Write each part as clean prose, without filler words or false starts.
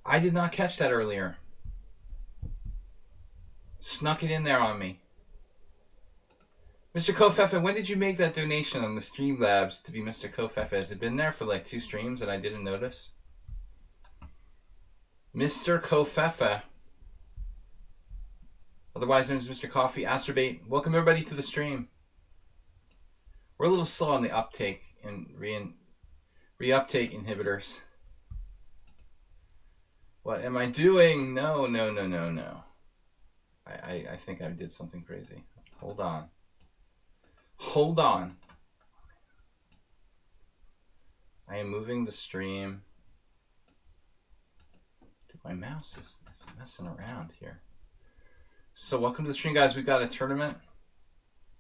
I did not catch that earlier. Snuck it in there on me. Mr. Kofefe, when did you make that donation on the Streamlabs to be Mr. Kofefe? Has it been there for like 2 streams and I didn't notice? Mr. Kofefe, otherwise known as Mr. Coffee, Astrobate, welcome everybody to the stream. We're a little slow on the uptake and reuptake inhibitors. What am I doing? No. I think I did something crazy. Hold on. I am moving the stream. Dude, my mouse is messing around here. So welcome to the stream, guys. We've got a tournament.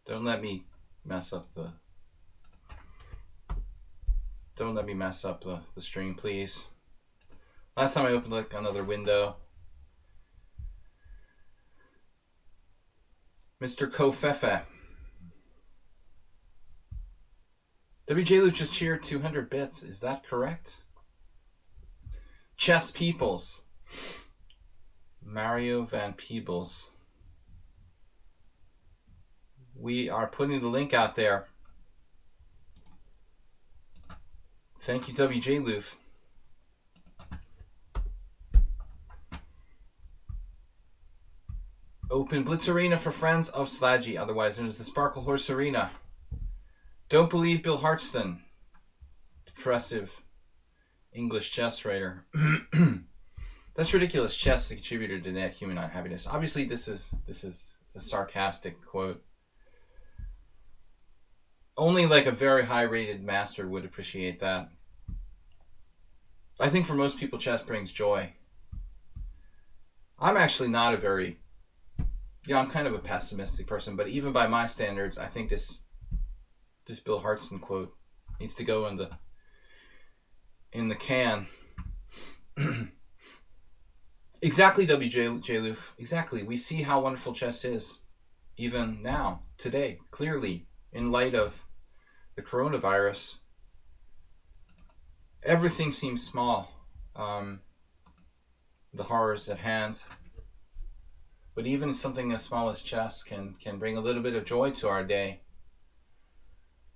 Don't let me mess up the stream, please. Last time I opened like another window. Mr. Kofefe. WJ Luke just cheered 200 bits. Is that correct? Chess Peoples. Mario Van Peebles. We are putting the link out there. Thank you, WJ Loof. Open Blitz Arena for friends of Slaggy, otherwise known as the Sparkle Horse Arena. Don't believe Bill Hartston. Depressive English chess writer. That's ridiculous. Chess is a contributor to net human unhappiness. Obviously, this is a sarcastic quote. Only like a very high-rated master would appreciate that. I think for most people, chess brings joy. I'm actually not a very... I'm kind of a pessimistic person, but even by my standards, I think this Bill Hartston quote needs to go in the can. Exactly, WJ Loof. Exactly. We see how wonderful chess is, even now, today, clearly, in light of the coronavirus. Everything seems small. The horrors at hand. But even something as small as chess can bring a little bit of joy to our day.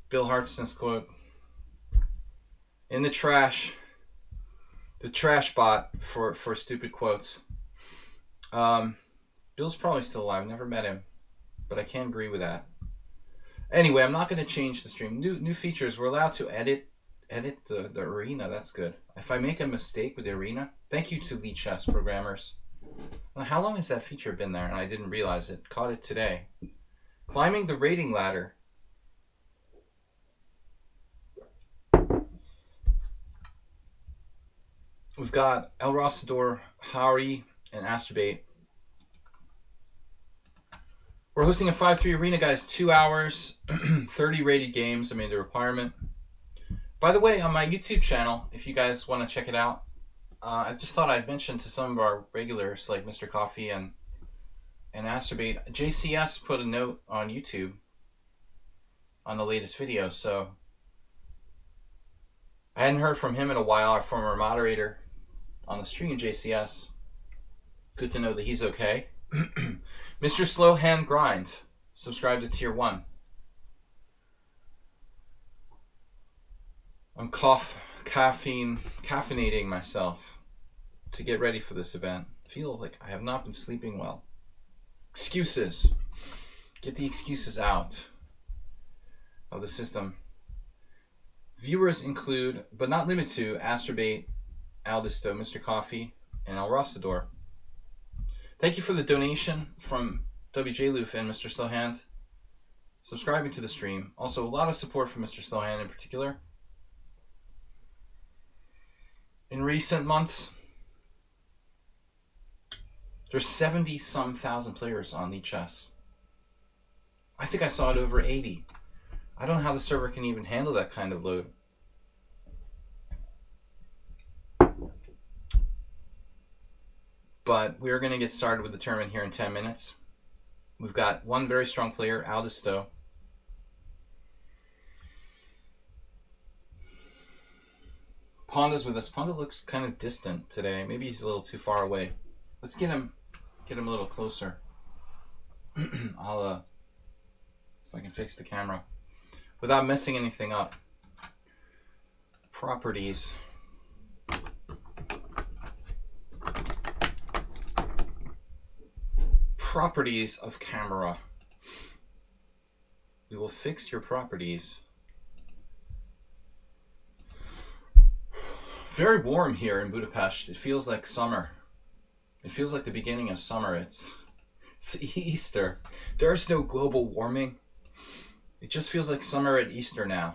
Bill Hartston's quote. In the trash bot for stupid quotes. Bill's probably still alive. Never met him, but I can't agree with that. Anyway, I'm not going to change the stream. New features. We're allowed to edit the arena. That's good. If I make a mistake with the arena, thank you to lichess programmers. Well, how long has that feature been there? And I didn't realize it. Caught it today. Climbing the rating ladder. We've got El Rosador, Hari, and Astrobate. We're hosting a 5-3 arena, guys. 2 hours, 30 rated games. I made the requirement. By the way, on my YouTube channel, if you guys want to check it out, I just thought I'd mention to some of our regulars, like Mr. Coffee and Astrobate, JCS put a note on YouTube on the latest video, so I hadn't heard from him in a while, our former moderator on the stream, JCS. Good to know that he's okay. Mr. Slow Hand Grind, subscribe to Tier 1. I'm caffeinating myself to get ready for this event. I feel like I have not been sleeping well. Excuses. Get the excuses out of the system. Viewers include, but not limited to, Astrobate, Aldisto, Mr. Coffee, and El Rosador. Thank you for the donation from WJ Loof and Mr. Slowhand. Subscribing to the stream. Also, a lot of support from Mr. Slowhand in particular. In recent months, there's 70-some thousand players on lichess. I think I saw it over 80. I don't know how the server can even handle that kind of load. But we're going to get started with the tournament here in 10 minutes. We've got one very strong player, Aldisto. Panda's with us. Panda looks kind of distant today. Maybe he's a little too far away. Let's get him a little closer. I'll if I can fix the camera without messing anything up. Properties. Properties of camera. We will fix your properties. Very warm here in Budapest. It feels like summer. It feels like the beginning of summer. It's Easter. There's no global warming. It just feels like summer at Easter now.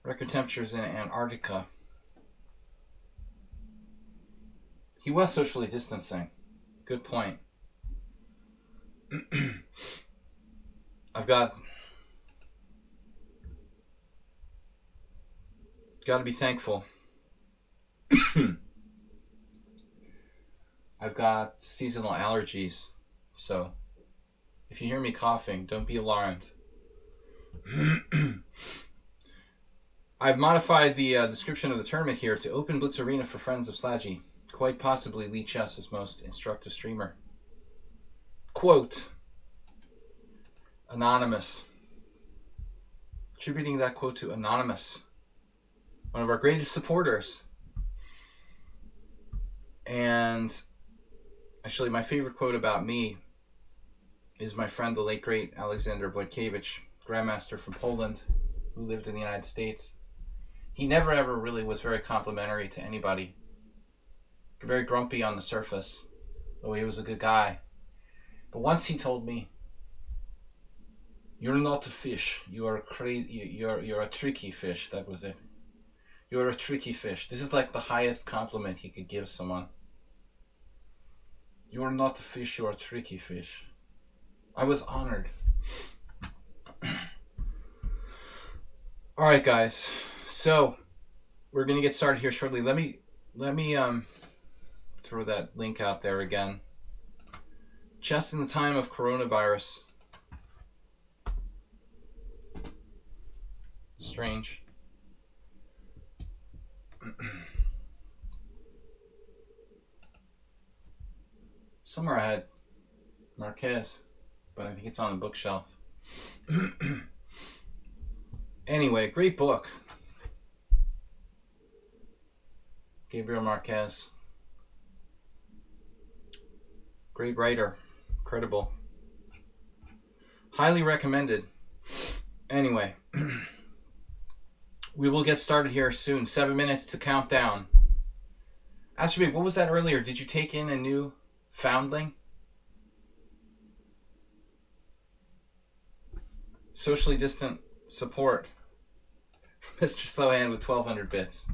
Record temperatures in Antarctica. He was socially distancing. Good point. I've got to be thankful. I've got seasonal allergies, so if you hear me coughing, don't be alarmed. I've modified the description of the tournament here to open Blitz Arena for friends of Slaggy. Quite possibly lichess's most instructive streamer. Quote, Anonymous. Attributing that quote to Anonymous, one of our greatest supporters. And actually, my favorite quote about me is my friend, the late great Alexander Wojtkiewicz, grandmaster from Poland, who lived in the United States. He never ever really was very complimentary to anybody. Very grumpy on the surface, though he was a good guy. But once he told me, "You're not a fish. You are you're a tricky fish." That was it. You're a tricky fish. This is like the highest compliment he could give someone. You are not a fish. You are a tricky fish. I was honored. All right, guys. So we're gonna get started here shortly. Let me throw that link out there again. Just in the time of coronavirus. Strange. Somewhere I had Marquez, but I think it's on the bookshelf. Anyway, great book. Gabriel Marquez. Great writer. Credible. Highly recommended. Anyway. We will get started here soon. 7 minutes to count down. Ask me, what was that earlier? Did you take in a new foundling? Socially distant support. Mr. Slowhand with 1,200 bits.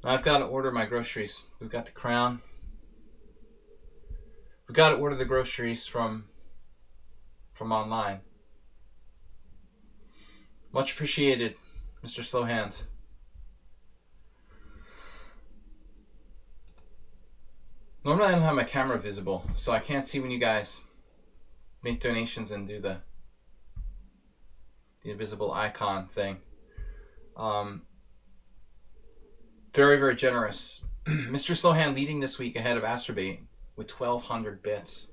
I've got to order my groceries. We've got the Crown. We've got to order the groceries from online. Much appreciated, Mr. Slowhand. Normally I don't have my camera visible, so I can't see when you guys make donations and do the invisible icon thing. Very, very generous. Mr. Slowhand leading this week ahead of Astrobate with 1,200 bits.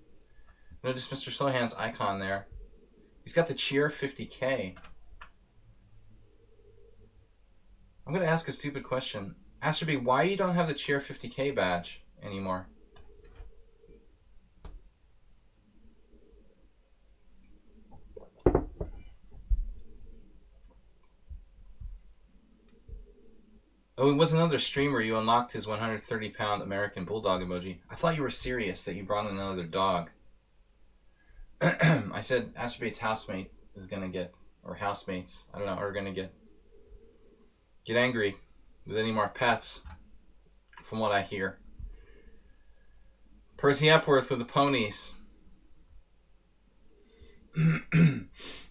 Notice Mr. Slowhand's icon there. He's got the cheer 50K. I'm going to ask a stupid question. Astrobate, why you don't have the cheer 50K badge anymore? Oh, it was another streamer. You unlocked his 130-pound American Bulldog emoji. I thought you were serious that you brought in another dog. I said Astrobate's housemate is going to get, or housemates, I don't know, are going to get angry with any more pets, from what I hear. Percy Epworth with the ponies. I'm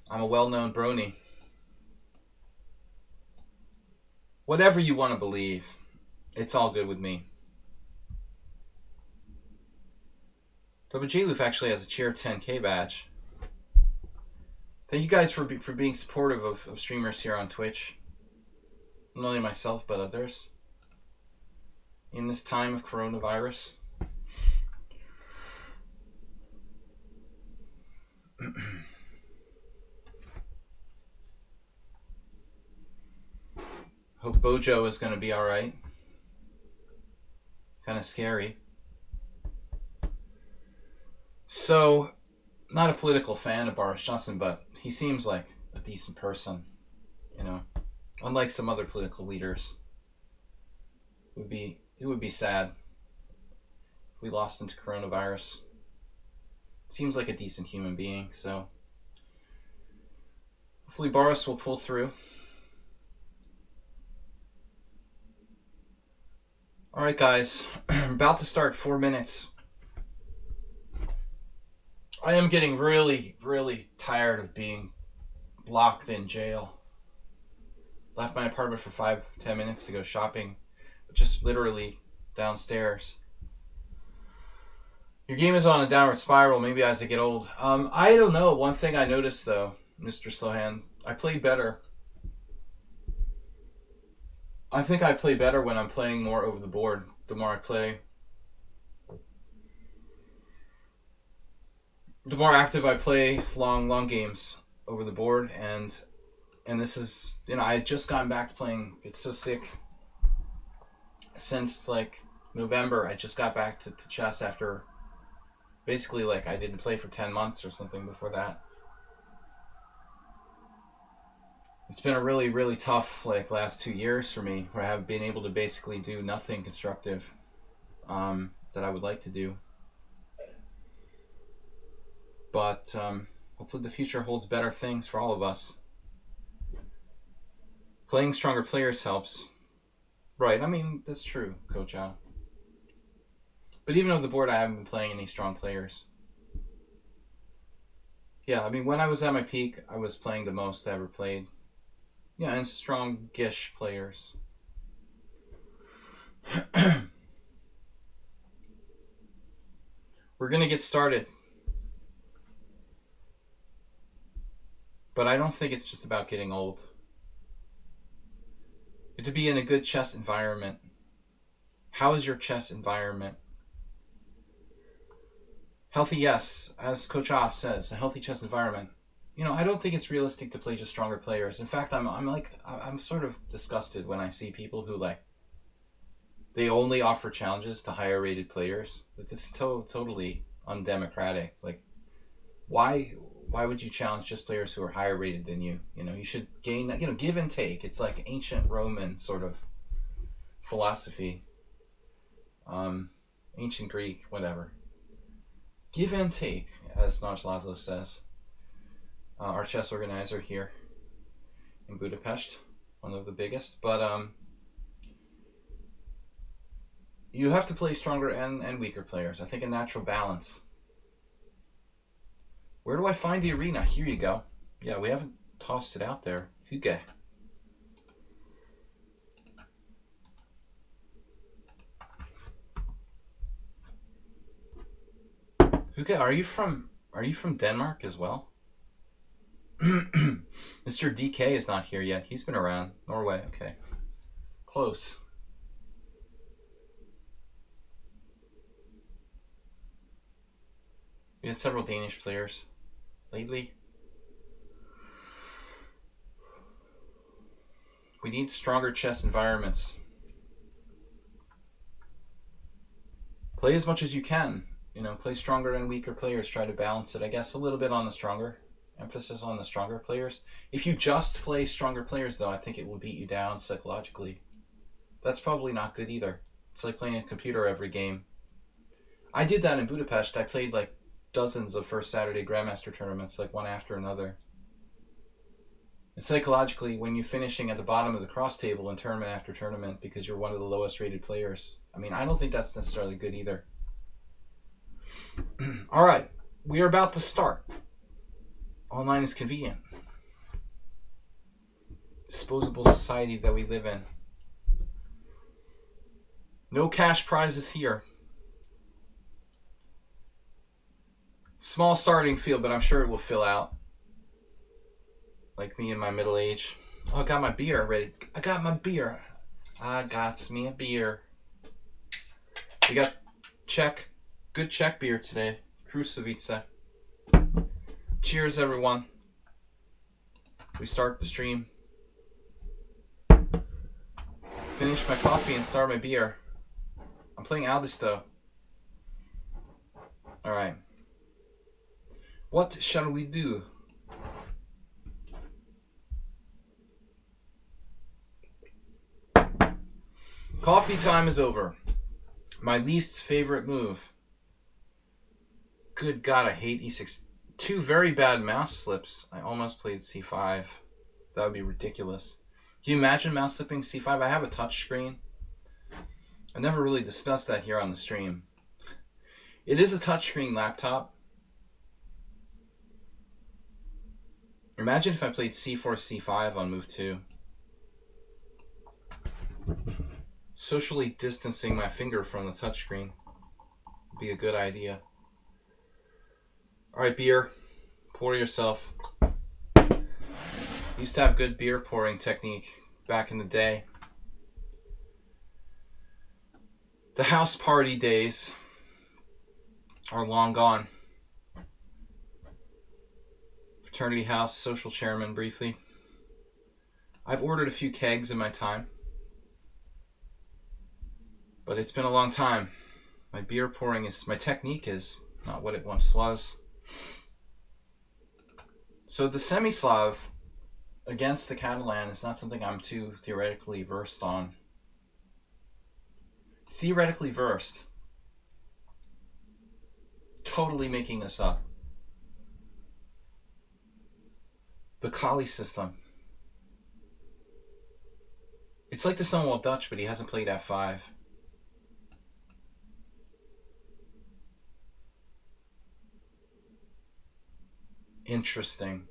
a well-known brony. Whatever you want to believe, it's all good with me. WJ Loof actually has a cheer 10K badge. Thank you guys for being supportive of streamers here on Twitch. Not only myself, but others. In this time of coronavirus. Hope Bojo is going to be alright. Kind of scary. So, not a political fan of Boris Johnson, but he seems like a decent person, you know. Unlike some other political leaders. It would be sad if we lost him to coronavirus. Seems like a decent human being, so hopefully Boris will pull through. Alright guys, about to start 4 minutes. I am getting really, really tired of being locked in jail. Left my apartment for 5-10 minutes to go shopping, but just literally downstairs. Your game is on a downward spiral, maybe as I get old. I don't know. One thing I noticed though, Mr. Slowhand, I play better. I think I play better when I'm playing more over the board. The more I play, the more active I play long games over the board, and this is, you know, I had just gotten back to playing. It's so sick. Since like November, I just got back to chess after basically like I didn't play for 10 months or something before that. It's been a really, really tough like last 2 years for me, where I have been able to basically do nothing constructive that I would like to do. But hopefully the future holds better things for all of us. Playing stronger players helps. Right, I mean, that's true, Coach Al. But even on the board, I haven't been playing any strong players. Yeah, I mean, when I was at my peak, I was playing the most I ever played. Yeah, and strong-ish players. We're going to get started. But I don't think it's just about getting old. To be in a good chess environment. How is your chess environment? Healthy, yes. As Coach Ah says, a healthy chess environment. You know, I don't think it's realistic to play just stronger players. In fact, I'm sort of disgusted when I see people who like they only offer challenges to higher rated players. Like, it's totally undemocratic. Like, why would you challenge just players who are higher rated than you? You know, you should gain, you know, give and take. It's like ancient Roman sort of philosophy. Ancient Greek, whatever. Give and take, as Naj Laszlo says. Our chess organizer here in Budapest, one of the biggest. But you have to play stronger and weaker players. I think a natural balance. Where do I find the arena? Here you go. Yeah, we haven't tossed it out there. Huge. Huge, are you from Denmark as well? Mr. DK is not here yet. He's been around. Norway, okay. Close. We had several Danish players lately. We need stronger chess environments. Play as much as you can. You know, play stronger and weaker players. Try to balance it, I guess, a little bit on the stronger. Emphasis on the stronger players. If you just play stronger players, though, I think it will beat you down psychologically. That's probably not good either. It's like playing a computer every game. I did that in Budapest. I played like dozens of first Saturday Grandmaster tournaments, like one after another. And psychologically, when you're finishing at the bottom of the cross table in tournament after tournament because you're one of the lowest rated players, I mean, I don't think that's necessarily good either. All right, we are about to start. Online is convenient. Disposable society that we live in. No cash prizes here. Small starting field, but I'm sure it will fill out. Like me in my middle age. Oh, I got my beer ready. I got my beer. I got me a beer. We got Czech. Good Czech beer today. Krusovice. Cheers, everyone. We start the stream. Finish my coffee and start my beer. I'm playing Aldisto. Alright. What shall we do? Coffee time is over. My least favorite move. Good God, I hate e6. Two very bad mouse slips. I almost played c5. That would be ridiculous. Can you imagine mouse slipping c5? I have a touch screen. I never really discussed that here on the stream. It is a touchscreen laptop. Imagine if I played c4, c5 on move 2. Socially distancing my finger from the touchscreen would be a good idea. Alright, beer. Pour yourself. Used to have good beer pouring technique back in the day. The house party days are long gone. Fraternity house, social chairman briefly. I've ordered a few kegs in my time. But it's been a long time. My beer pouring is, my technique is not what it once was. So the Semi-Slav against the Catalan is not something I'm too theoretically versed on. Theoretically versed. Totally making this up. The Kali system. It's like the Stonewall Dutch, but he hasn't played f5. Interesting.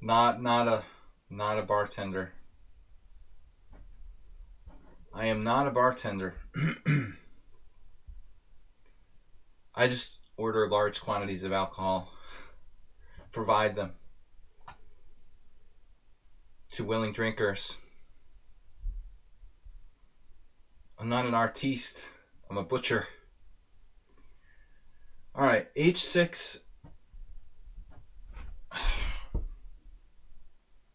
Not a bartender. I am not a bartender. I just order large quantities of alcohol, provide them to willing drinkers. I'm not an artiste. I'm a butcher. All right, h6.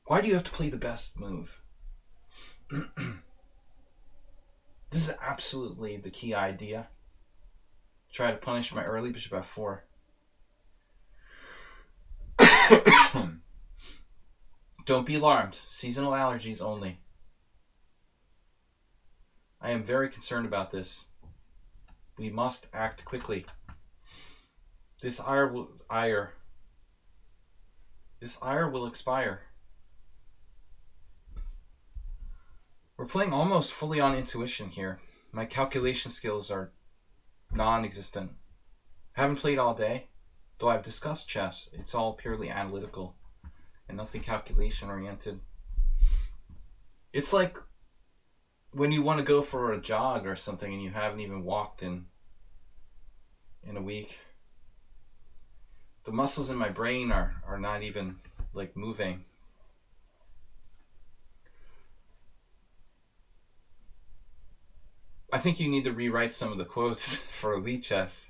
Why do you have to play the best move? This is absolutely the key idea. Try to punish my early bishop f4. Don't be alarmed. Seasonal allergies only. I am very concerned about this. We must act quickly. This ire will expire. We're playing almost fully on intuition here. My calculation skills are non-existent. I haven't played all day, though I've discussed chess. It's all purely analytical and nothing calculation oriented. It's like when you want to go for a jog or something and you haven't even walked in a week. The muscles in my brain are not even like moving. I think you need to rewrite some of the quotes for lichess,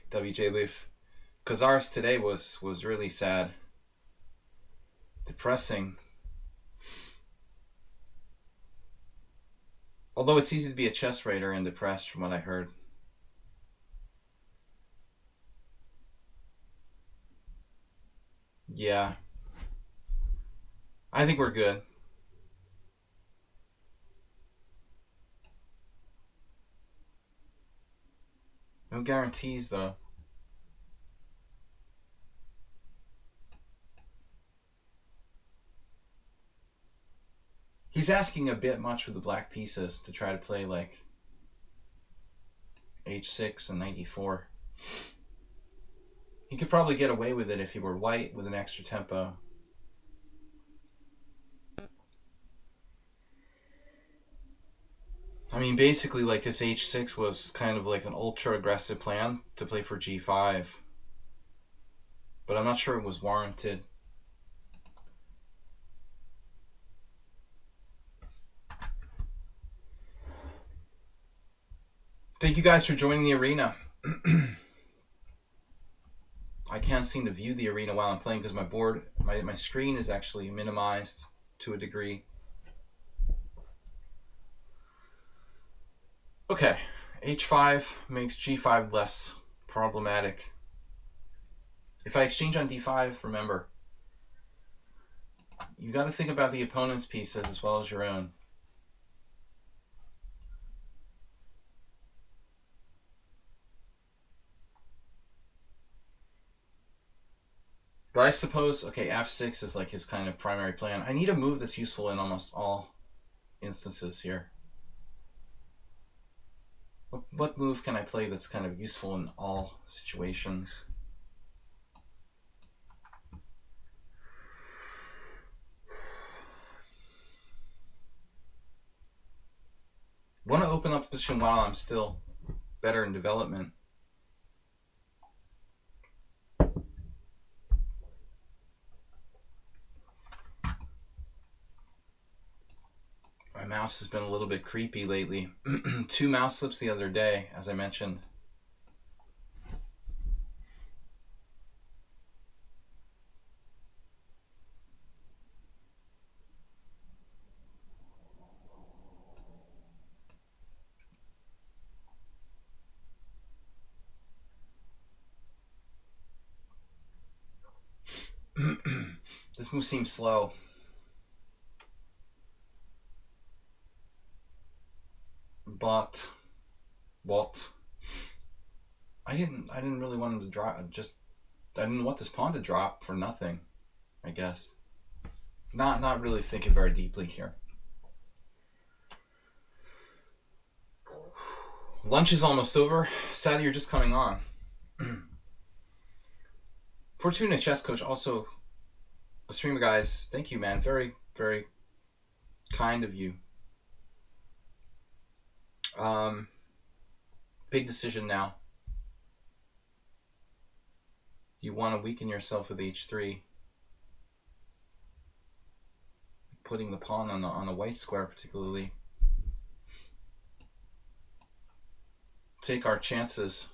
WJ Leaf, because ours today was really sad, depressing. Although it's easy to be a chess writer and depressed from what I heard. Yeah. I think we're good. No guarantees, though. He's asking a bit much with the black pieces to try to play like h6 and knight e4. He could probably get away with it if he were white with an extra tempo. I mean, basically, like, this h6 was kind of like an ultra-aggressive plan to play for g5. But I'm not sure it was warranted. Thank you guys for joining the arena. I can't seem to view the arena while I'm playing because my screen is actually minimized to a degree. Okay, h5 makes g5 less problematic. If I exchange on d5, remember, you got to think about the opponent's pieces as well as your own. But I suppose, okay, f6 is like his kind of primary plan. I need a move that's useful in almost all instances here. What move can I play that's kind of useful in all situations? I want to open up the position while I'm still better in development. My mouse has been a little bit creepy lately. 2 mouse slips the other day, as I mentioned. This move seems slow. But what? I didn't really want him to drop. I didn't want this pawn to drop for nothing, I guess. Not really thinking very deeply here. Lunch is almost over. Sadly, you're just coming on. Fortuna Chess Coach, also a streamer, guys. Thank you, man. Very, very kind of you. Big decision now. You want to weaken yourself with h3. Putting the pawn on the white square particularly. Take our chances.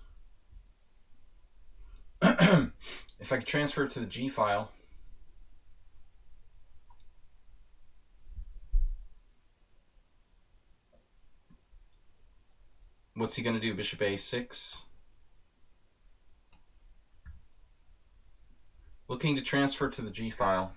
If I could transfer it to the G file. What's he going to do? Bishop a6. Looking to transfer to the G file.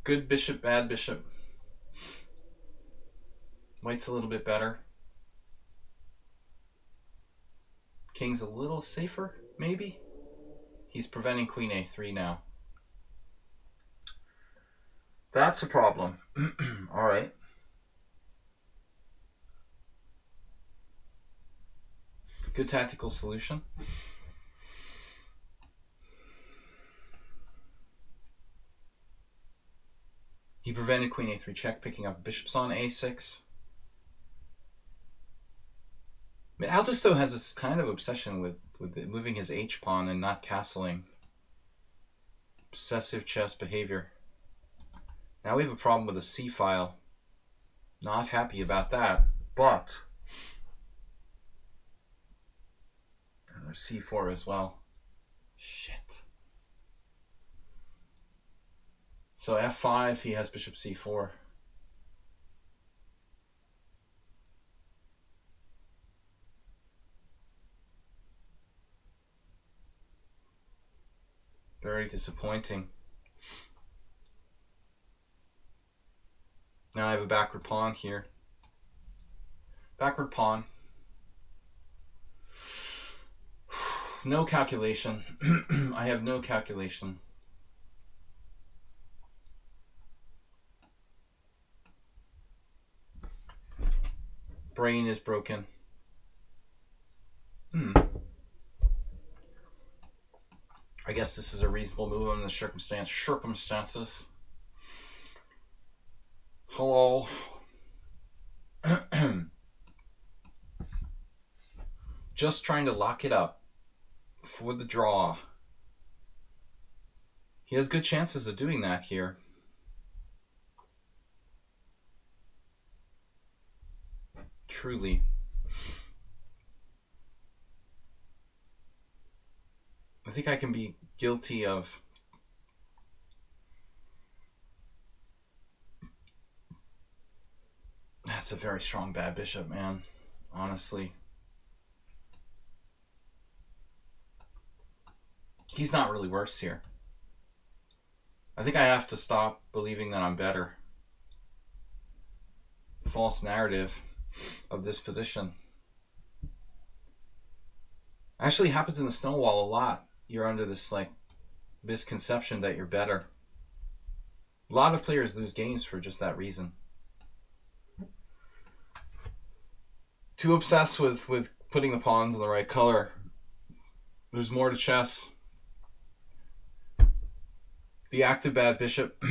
Good bishop, bad bishop. White's a little bit better. King's a little safer, maybe? He's preventing queen a3 now. That's a problem. All right. Good tactical solution. He prevented queen a3 check, picking up bishops on a6. Aldous, though, has this kind of obsession with moving his h-pawn and not castling. Obsessive chess behavior. Now we have a problem with the c file. Not happy about that, but and there's c4 as well. Shit. So f5, he has bishop c4. Very disappointing. Now I have a backward pawn here. Backward pawn. No calculation. I have no calculation. Brain is broken. I guess this is a reasonable move under the circumstances. Hello. Just trying to lock it up for the draw. He has good chances of doing that here. Truly. I think I can be guilty of that's a very strong bad bishop, man. Honestly. He's not really worse here. I think I have to stop believing that I'm better. False narrative of this position. Actually happens in the Stonewall a lot. You're under this like misconception that you're better. A lot of players lose games for just that reason. Too obsessed with putting the pawns in the right color. There's more to chess. The active bad bishop.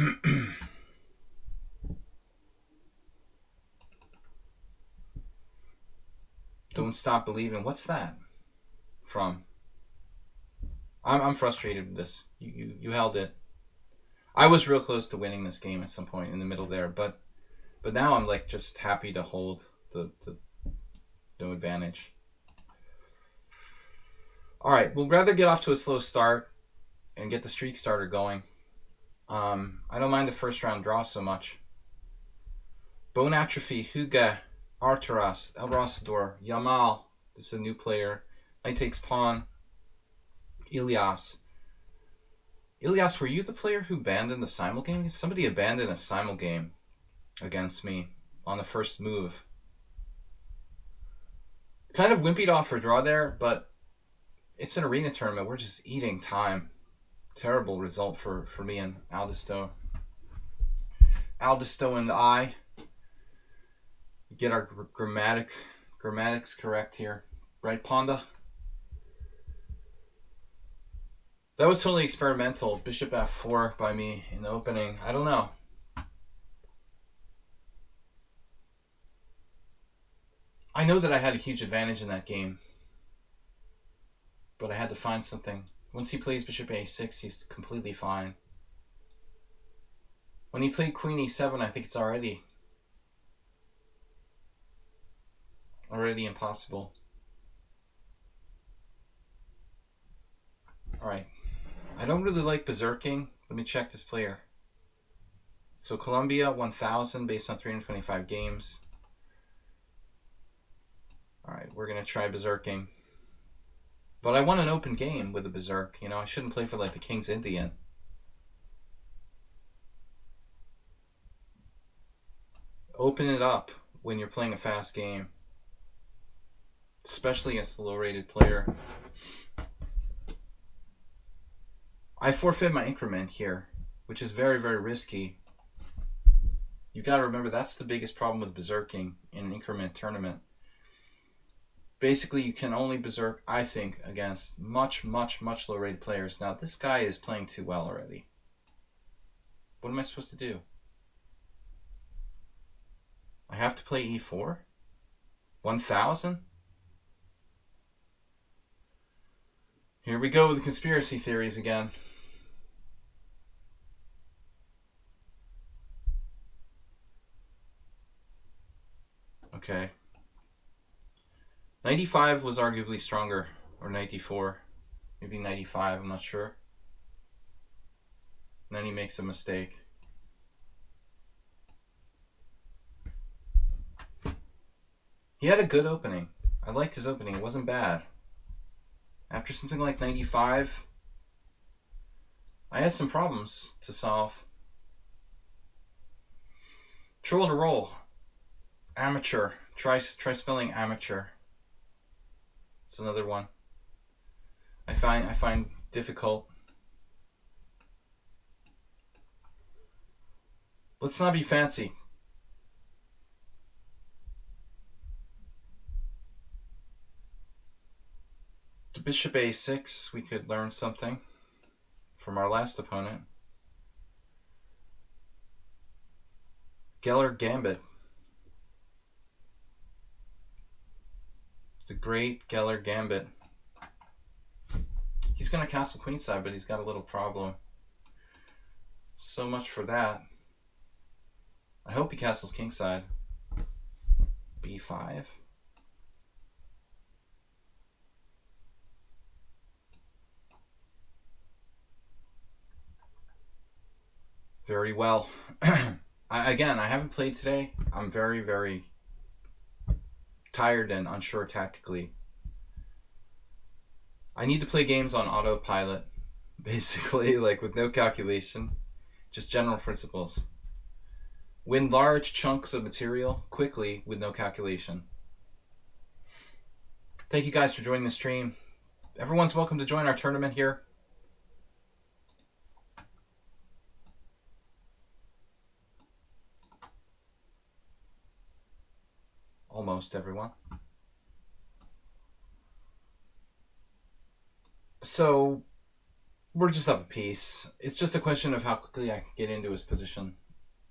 Don't stop believing. What's that from? I'm frustrated with this. You held it. I was real close to winning this game at some point in the middle there, but now I'm like just happy to hold the no advantage. All right, we'll rather get off to a slow start and get the streak starter going. I don't mind the first round draw so much. Bone atrophy, Huga, Arturas, El Rosador, Yamal. This is a new player. Knight takes pawn. Ilias. Ilias, were you the player who abandoned the simul game? Somebody abandoned a simul game against me on the first move. Kind of wimpied off for draw there, but it's an arena tournament. We're just eating time. Terrible result for me and Aldisto. Aldisto and I get our grammatics correct here. Right, Ponda? That was totally experimental. Bishop f4 by me in the opening. I don't know. I know that I had a huge advantage in that game, but I had to find something. Once he plays bishop a6, he's completely fine. When he played queen e7, I think it's already impossible. Alright. I don't really like berserking. Let me check this player. So Colombia 1000 based on 325 games. Alright, we're going to try berserking. But I want an open game with the berserk. You know, I shouldn't play for like the King's Indian. Open it up when you're playing a fast game. Especially against a low-rated player. I forfeit my increment here, which is very, very risky. You got to remember that's the biggest problem with berserking in an increment tournament. Basically, you can only berserk, I think, against much, much, much low-rated players. Now, this guy is playing too well already. What am I supposed to do? I have to play e4? 1000? Here we go with the conspiracy theories again. Okay. 95 was arguably stronger, or 94. Maybe 95, I'm not sure. And then he makes a mistake. He had a good opening. I liked his opening. It wasn't bad. After something like 95, I had some problems to solve. Troll to roll. Amateur. Try spelling amateur. It's another one. I find difficult. Let's not be fancy. To bishop a6, we could learn something from our last opponent. Geller Gambit. The great Geller Gambit. He's going to castle queenside, but he's got a little problem. So much for that. I hope he castles kingside. b5. Very well. Again, I haven't played today. I'm very, very tired and unsure tactically. I need to play games on autopilot, basically, like with no calculation, just general principles. Win large chunks of material quickly with no calculation. Thank you guys for joining the stream. Everyone's welcome to join our tournament here. Almost everyone. So we're just up a piece. It's just a question of how quickly I can get into his position.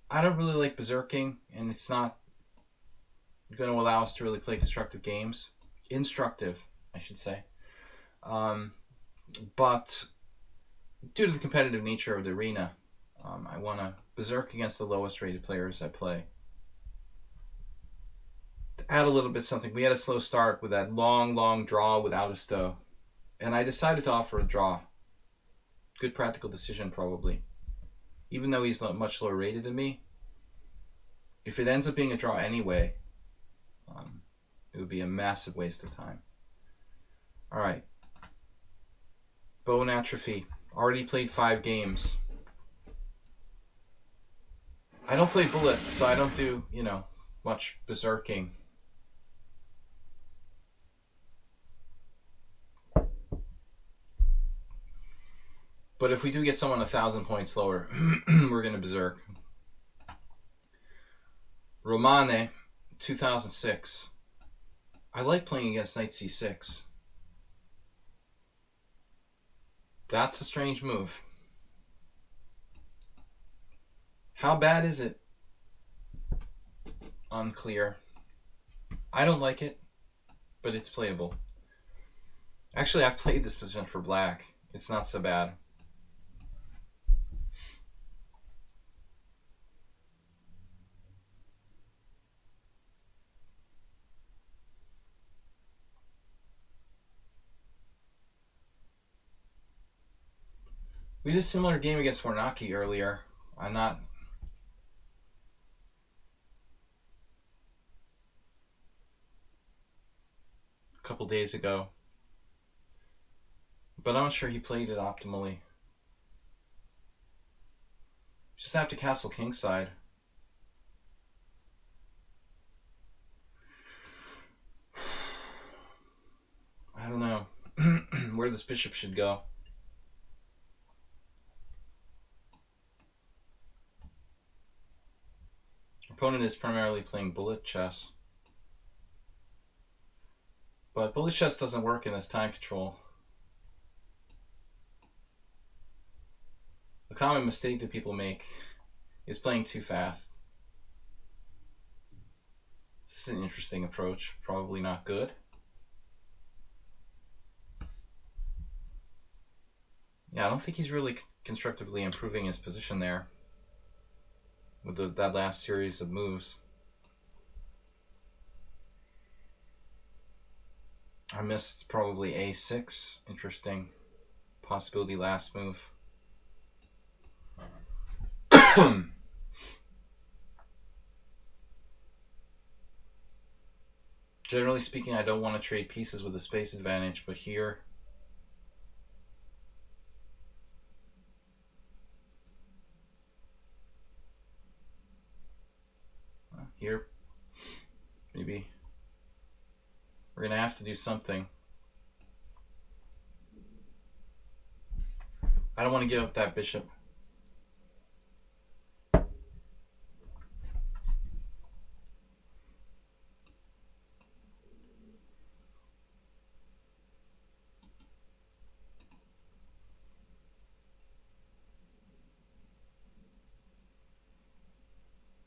I don't really like berserking, and it's not going to allow us to really play constructive games. Instructive, I should say. But due to the competitive nature of the arena, I want to berserk against the lowest rated players I play. To add a little bit something, we had a slow start with that long draw without a stow. And I decided to offer a draw. Good practical decision, probably. Even though he's not much lower rated than me, if it ends up being a draw anyway, it would be a massive waste of time. All right. Bone atrophy. Already played 5 games. I don't play bullet, so I don't do, much berserking. But if we do get someone 1,000 points lower, we're going to berserk. Romane, 2006. I like playing against knight c6. That's a strange move. How bad is it? Unclear. I don't like it, but it's playable. Actually, I've played this position for black. It's not so bad. We did a similar game against Warnaki earlier. A couple days ago. But I'm not sure he played it optimally. Just have to castle kingside. I don't know where this bishop should go. Opponent is primarily playing bullet chess. But bullet chess doesn't work in this time control. The common mistake that people make is playing too fast. This is an interesting approach. Probably not good. Yeah, I don't think he's really constructively improving his position there with that last series of moves. I missed probably a6. Interesting possibility last move. Generally speaking, I don't want to trade pieces with a space advantage, but here maybe we're gonna have to do something. I don't want to give up that bishop.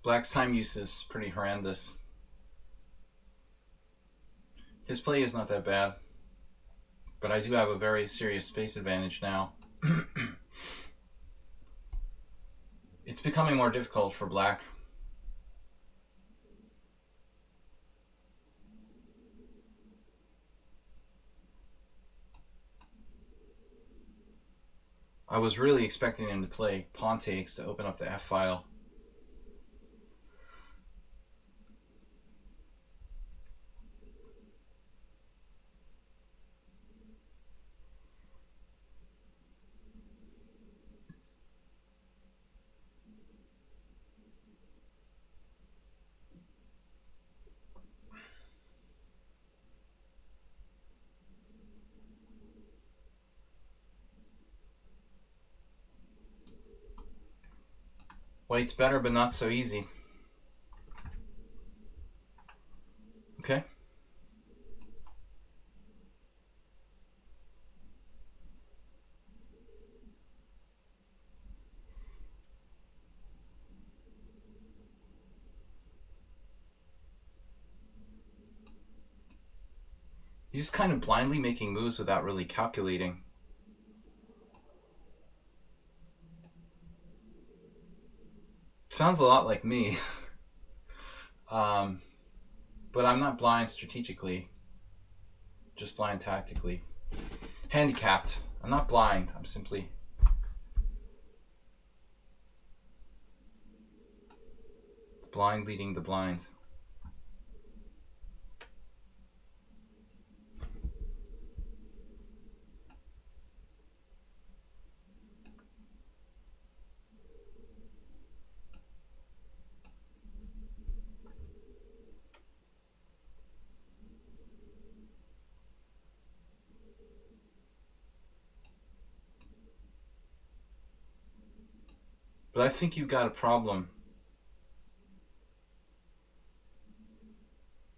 Black's time use is pretty horrendous. His play is not that bad, but I do have a very serious space advantage now. It's becoming more difficult for Black. I was really expecting him to play pawn takes to open up the F file. White's better, but not so easy. Okay. He's just kind of blindly making moves without really calculating. Sounds a lot like me. But I'm not blind strategically, just blind tactically. Handicapped. I'm not blind, I'm simply the blind leading the blind. But I think you've got a problem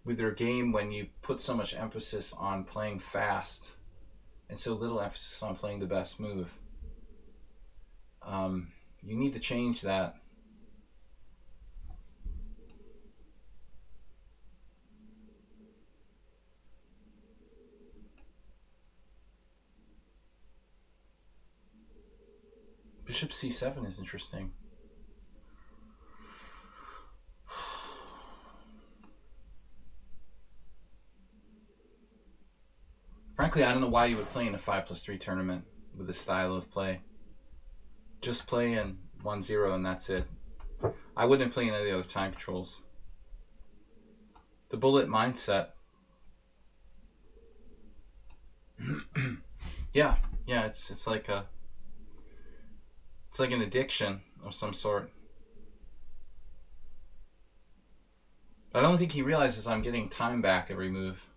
with your game when you put so much emphasis on playing fast and so little emphasis on playing the best move. You need to change that. Bishop c7 is interesting. Frankly, I don't know why you would play in a 5+3 tournament with this style of play. Just play in 1-0 and that's it. I wouldn't play any of the other time controls. The bullet mindset. yeah, it's like an addiction of some sort. I don't think he realizes I'm getting time back every move.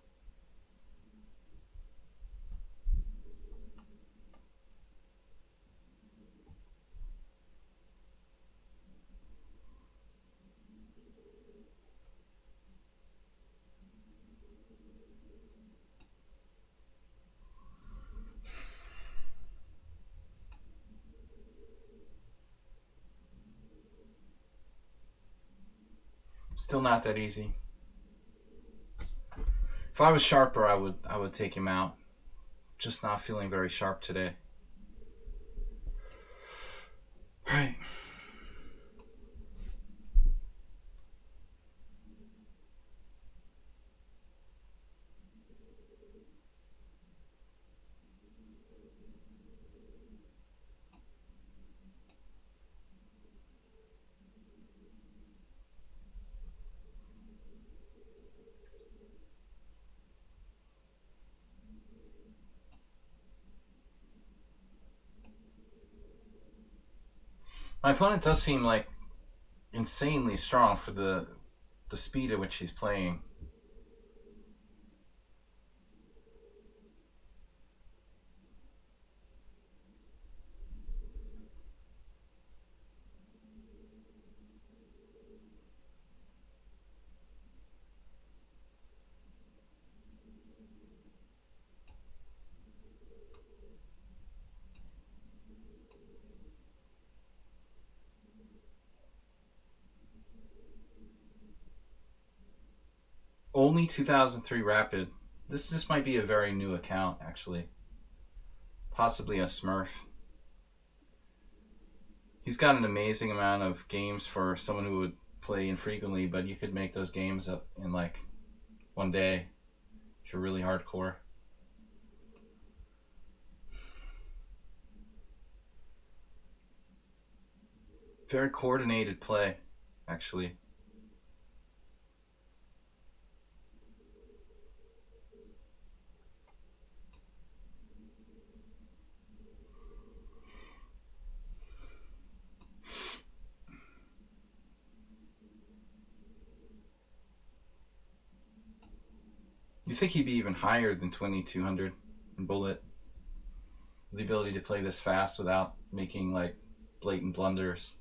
Still not that easy. If I was sharper, I would take him out. Just not feeling very sharp today. Right. My opponent does seem like insanely strong for the speed at which he's playing. Only 2003 Rapid. This might be a very new account, actually. Possibly a Smurf. He's got an amazing amount of games for someone who would play infrequently, but you could make those games up in like one day if you're really hardcore. Very coordinated play, actually. You think he'd be even higher than 2200 in Bullet? The ability to play this fast without making like blatant blunders.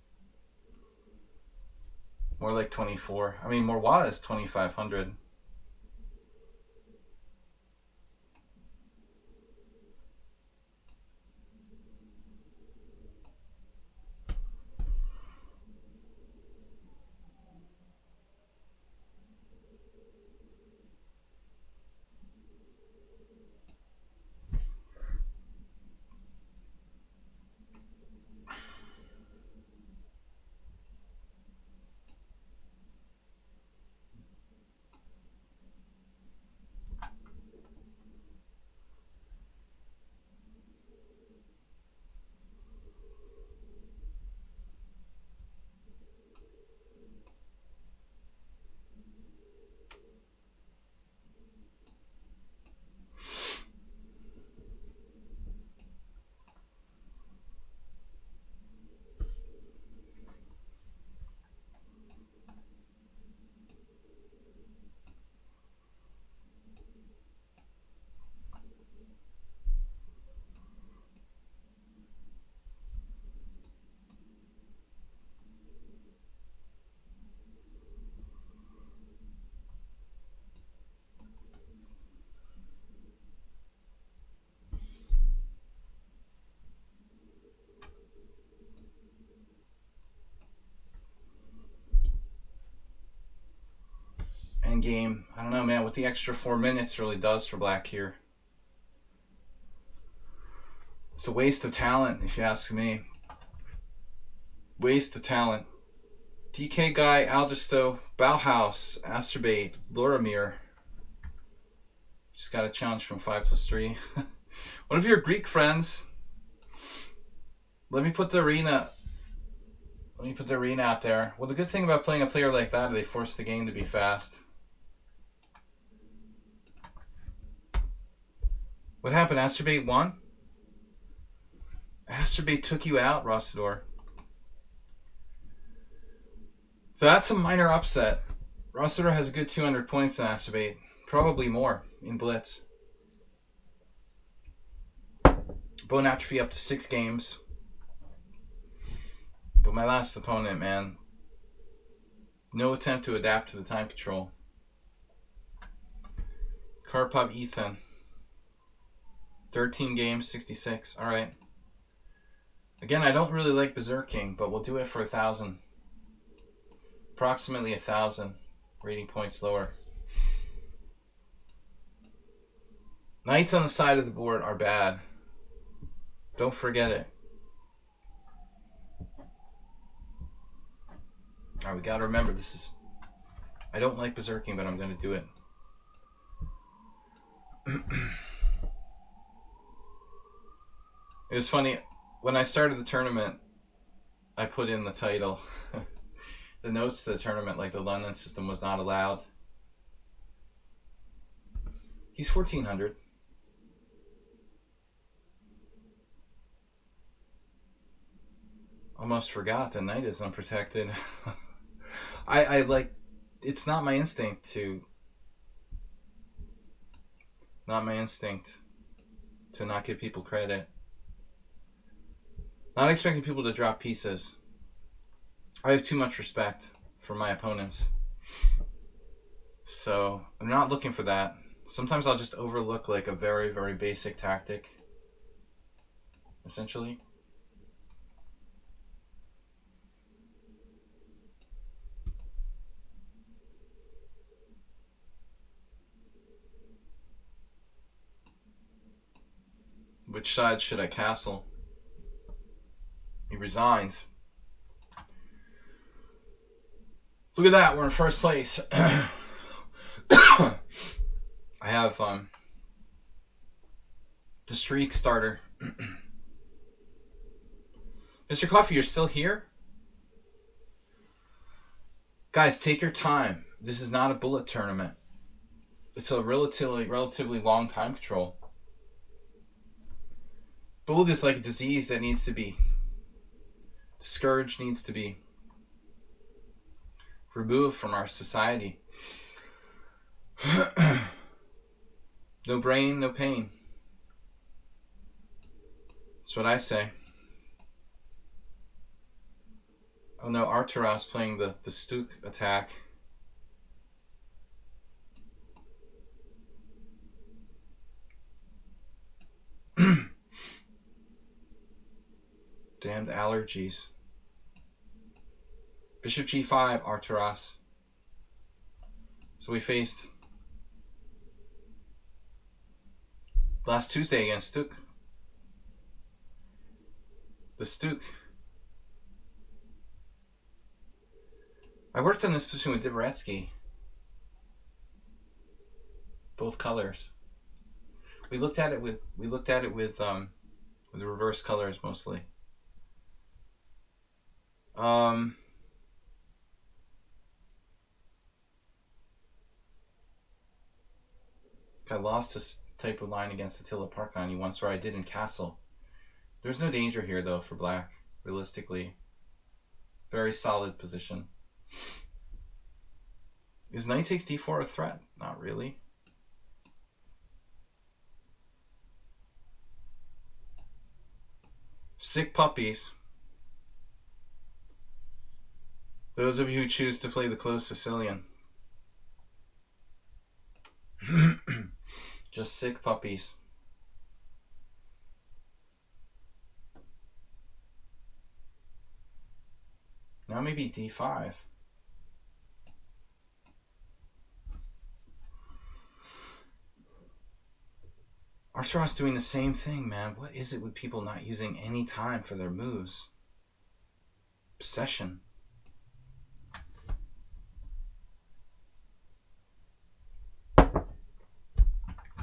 More like 24. I mean, Morwa is 2500. Endgame. I don't know, man, what the extra 4 minutes really does for black here. It's a waste of talent, if you ask me. Waste of talent. DK Guy, Aldisto, Bauhaus, Asterbate, Loramir. Just got a challenge from 5+3. One of your Greek friends. Let me put the arena out there. Well, the good thing about playing a player like that is they force the game to be fast. What happened? Asterbate won? Asterbate took you out, Rossador. That's a minor upset. Rossador has a good 200 points in Asterbate. Probably more in Blitz. Bone atrophy up to 6 games. But my last opponent, man. No attempt to adapt to the time control. Karpov Ethan. 13 games, 66. Alright. Again, I don't really like Berserking, but we'll do it for 1,000. Approximately 1,000. Rating points lower. Knights on the side of the board are bad. Don't forget it. Alright, we gotta remember this is... I don't like Berserking, but I'm gonna do it. It was funny, when I started the tournament, I put in the title. The notes to the tournament, like the London system was not allowed. He's 1,400. Almost forgot the knight is unprotected. I like, it's not my instinct to not give people credit. Not expecting people to drop pieces. I have too much respect for my opponents. So I'm not looking for that. Sometimes I'll just overlook like a very, very basic tactic. Essentially. Which side should I castle? He resigned. Look at that, we're in first place. I have the streak starter. Mr. Coffee, you're still here? Guys, take your time. This is not a bullet tournament. It's a relatively long time control. Bullet is like a disease that needs to be... The scourge needs to be removed from our society. No brain, no pain. That's what I say. Oh no, Arturas playing the Stuk attack. Damned allergies. Bishop g5, Arturas. So we faced last Tuesday against Stuk. The Stuk. I worked on this position with Dvoretsky. Both colors. We looked at it with the reverse colors mostly. I lost this type of line against Attila Parkani once where I did in Castle. There's no danger here though for black, realistically. Very solid position. Is knight takes d4 a threat? Not really. Sick puppies. Those of you who choose to play the closed Sicilian. Just sick puppies. Now maybe d5. Arturas doing the same thing, man. What is it with people not using any time for their moves? Obsession.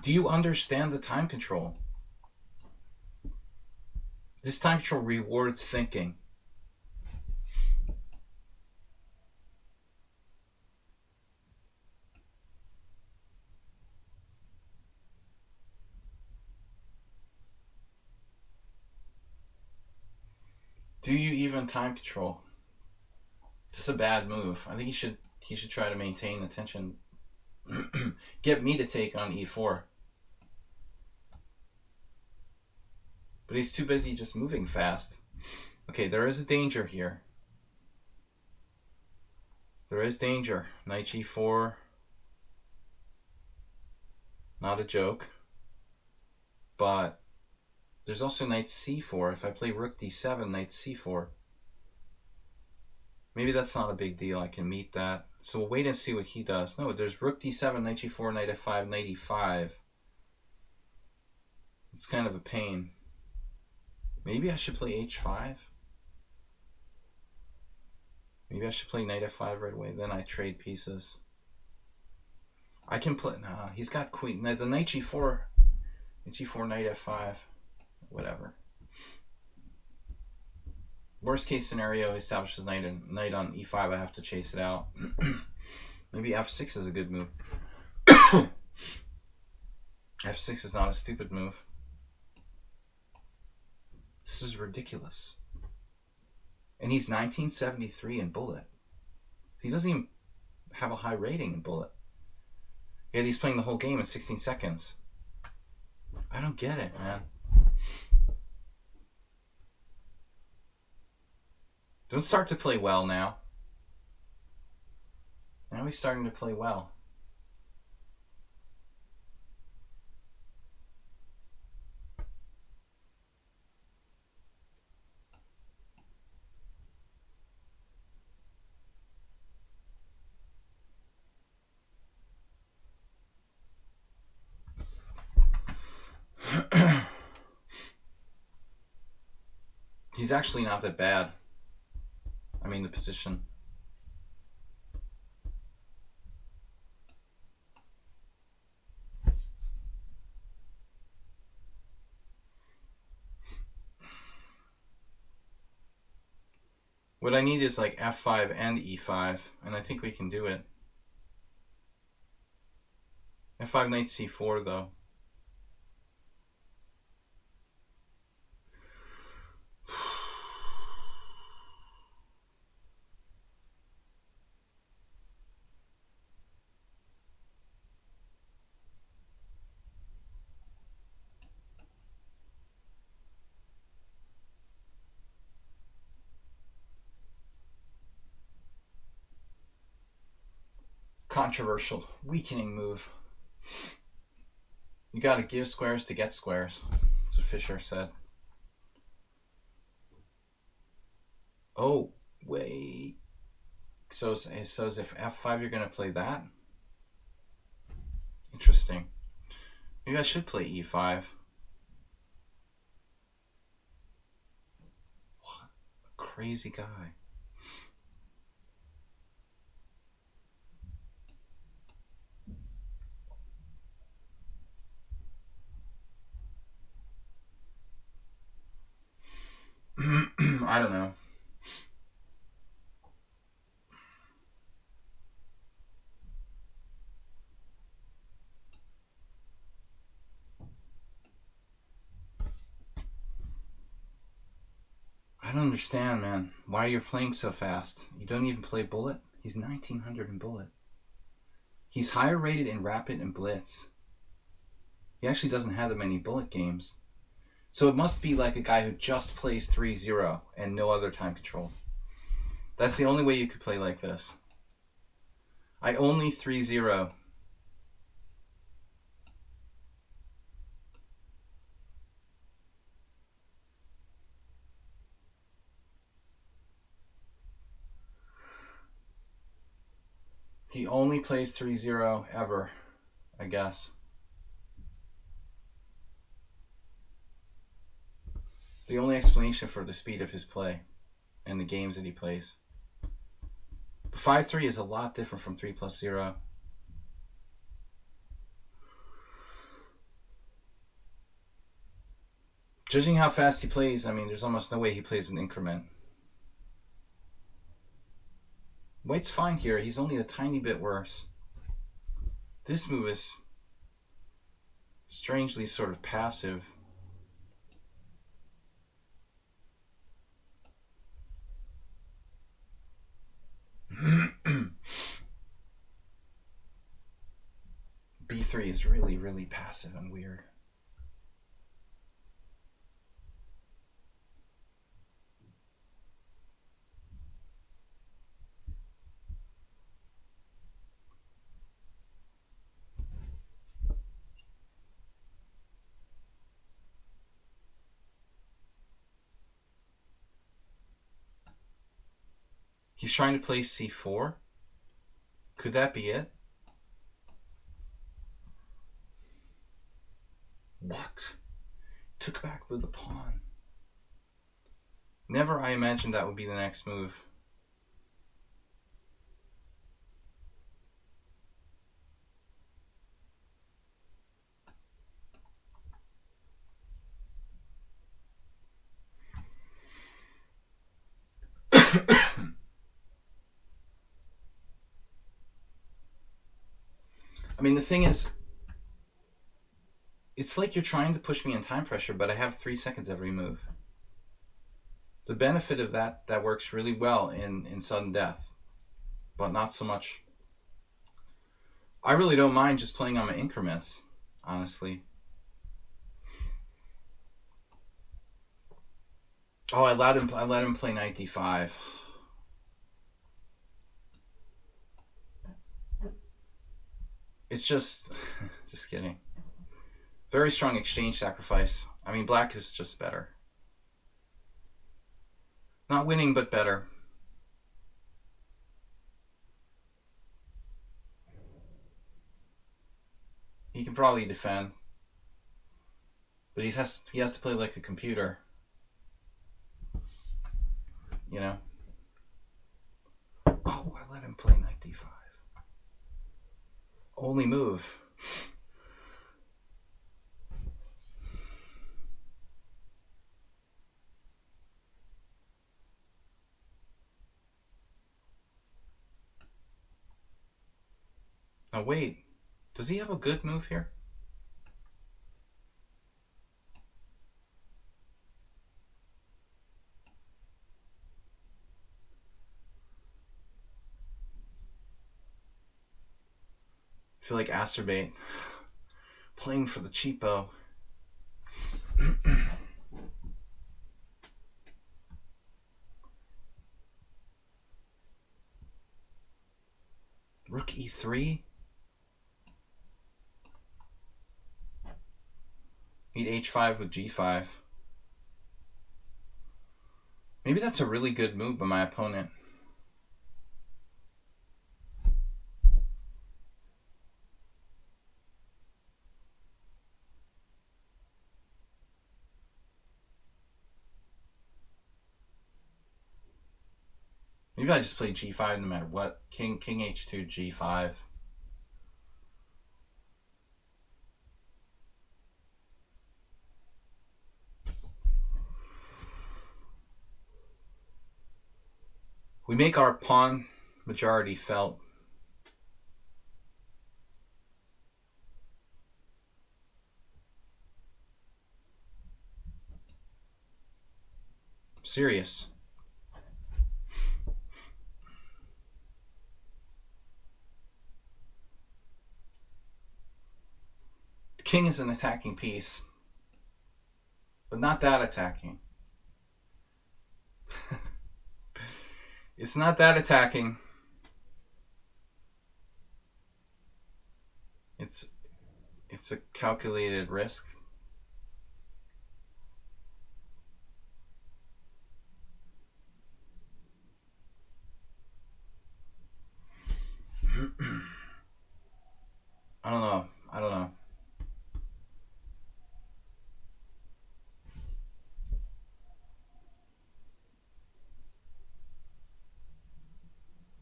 Do you understand the time control? This time control rewards thinking. Do you even time control? Just a bad move. I think he should try to maintain attention. Get me to take on e4. But he's too busy just moving fast. Okay, there is a danger here. There is danger. Knight g4. Not a joke. But there's also knight c4. If I play rook d7, knight c4. Maybe that's not a big deal. I can meet that. So we'll wait and see what he does. No, there's rook d7, knight g4, knight f5, knight e5. It's kind of a pain. Maybe I should play h5. Maybe I should play knight f5 right away. Then I trade pieces. I can play... No, he's got queen. The knight g4. Knight g4, knight f5. Whatever. Worst case scenario, he establishes knight on e5. I have to chase it out. Maybe f6 is a good move. f6 is not a stupid move. This is ridiculous. And he's 1973 in Bullet. He doesn't even have a high rating in Bullet. Yet he's playing the whole game in 16 seconds. I don't get it, man. Don't start to play well now. Now he's starting to play well. He's actually not that bad. I mean, the position. What I need is like f5 and e5, and I think we can do it. f5 knight c4 though. Controversial, weakening move. You gotta give squares to get squares. That's what Fischer said. Oh, wait. So as if f5 you're gonna play that? Interesting. Maybe I should play e5. What a crazy guy. I don't know. I don't understand, man. Why are you playing so fast? You don't even play Bullet? He's 1900 in Bullet. He's higher rated in Rapid and Blitz. He actually doesn't have that many Bullet games. So it must be like a guy who just plays 3-0 and no other time control. That's the only way you could play like this. I only 3-0. He only plays 3-0 ever, I guess. The only explanation for the speed of his play and the games that he plays. 5-3 is a lot different from 3+0. Judging how fast he plays, I mean, there's almost no way he plays an increment. White's fine here. He's only a tiny bit worse. This move is strangely sort of passive. B3 is really, really passive and weird. He's trying to play c4. Could that be it? What? Took back with the pawn. Never I imagined that would be the next move. I mean, the thing is, it's like you're trying to push me in time pressure, but I have 3 seconds every move. The benefit of that works really well in sudden death, but not so much. I really don't mind just playing on my increments, honestly. Oh, I let him play knight d5. It's just kidding. Very strong exchange sacrifice. I mean, black is just better. Not winning, but better. He can probably defend, but he has to play like a computer. you know. Oh, I let him play knight d5. Only move. Now wait, does he have a good move here? I feel like acerbate. Playing for the cheapo. Rook e3. Need h5 with g5. Maybe that's a really good move by my opponent. Maybe I just play g5 no matter what. King h2, g5. We make our pawn majority felt. Serious. The king is an attacking piece, but not that attacking. It's not that attacking. It's a calculated risk. I don't know.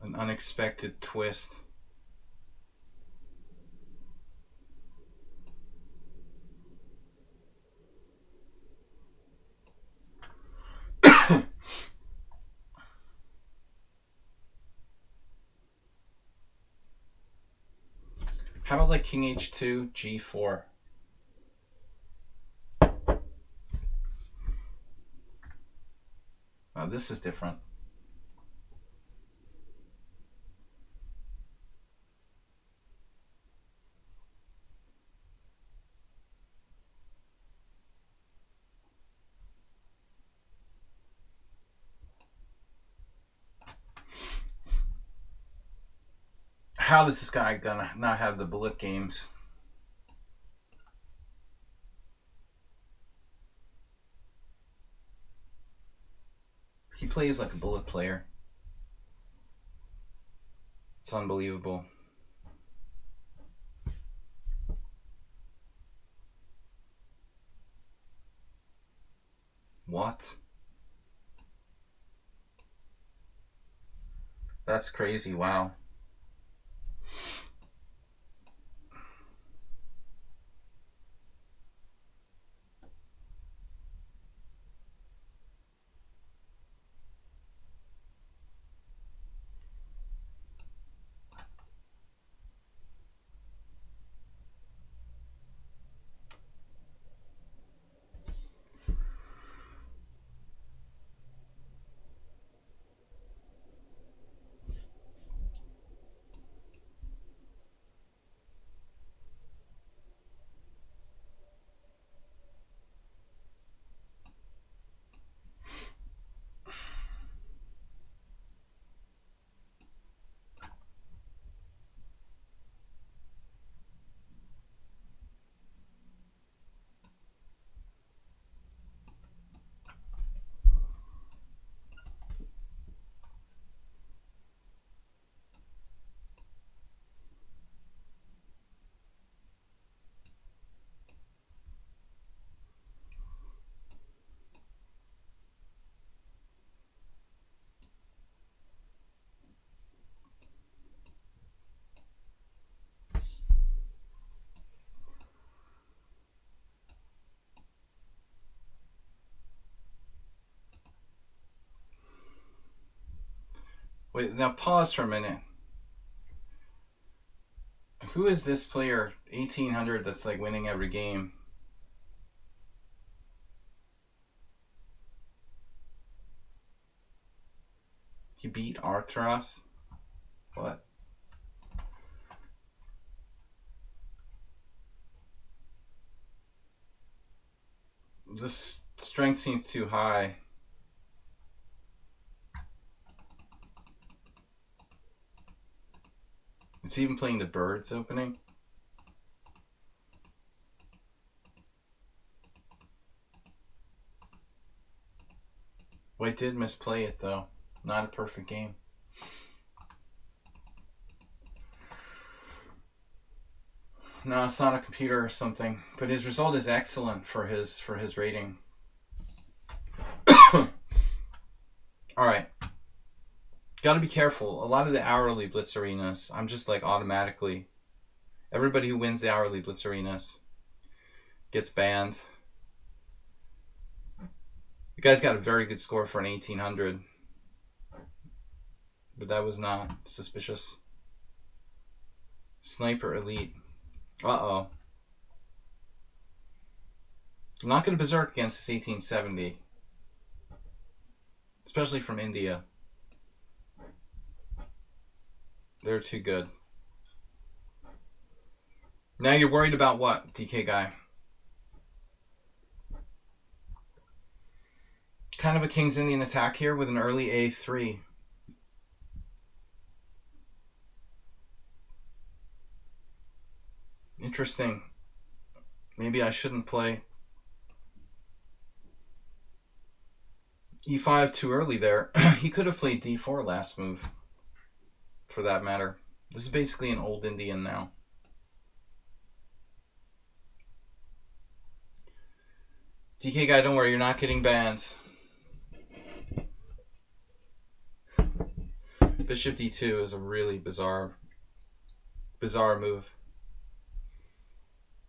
An unexpected twist. How about like king h2, g4? Oh, this is different. How is this guy gonna not have the bullet games? He plays like a bullet player. It's unbelievable. What? That's crazy. Wow. Wait, now pause for a minute. Who is this player, 1800, that's like winning every game? He beat Arcturus? What? This strength seems too high. It's even playing the birds opening. White did misplay it though. Not a perfect game. No, it's not a computer or something. But his result is excellent for his rating. Alright. Gotta be careful. A lot of the hourly Blitz Arenas, I'm just like automatically. Everybody who wins the hourly Blitz Arenas gets banned. The guy's got a very good score for an 1800. But that was not suspicious. Sniper Elite. Uh-oh. I'm not going to berserk against this 1870. Especially from India. They're too good. Now you're worried about what, DK guy? Kind of a King's Indian attack here with an early A3. Interesting. Maybe I shouldn't play E5 too early there. He could have played D4 last move, for that matter. This is basically an old Indian now. DK guy, don't worry, you're not getting banned. Bishop D2 is a really bizarre move.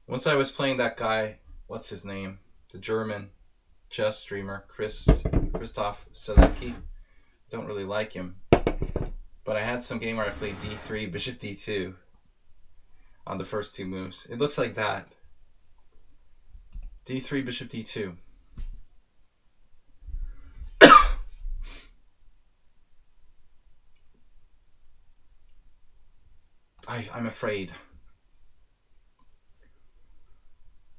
Once I was playing that guy, what's his name? The German chess streamer, Christoph Selecki. Don't really like him. But I had some game where I played D3, Bishop D2 on the first two moves. It looks like that. D3, Bishop D2. I'm afraid.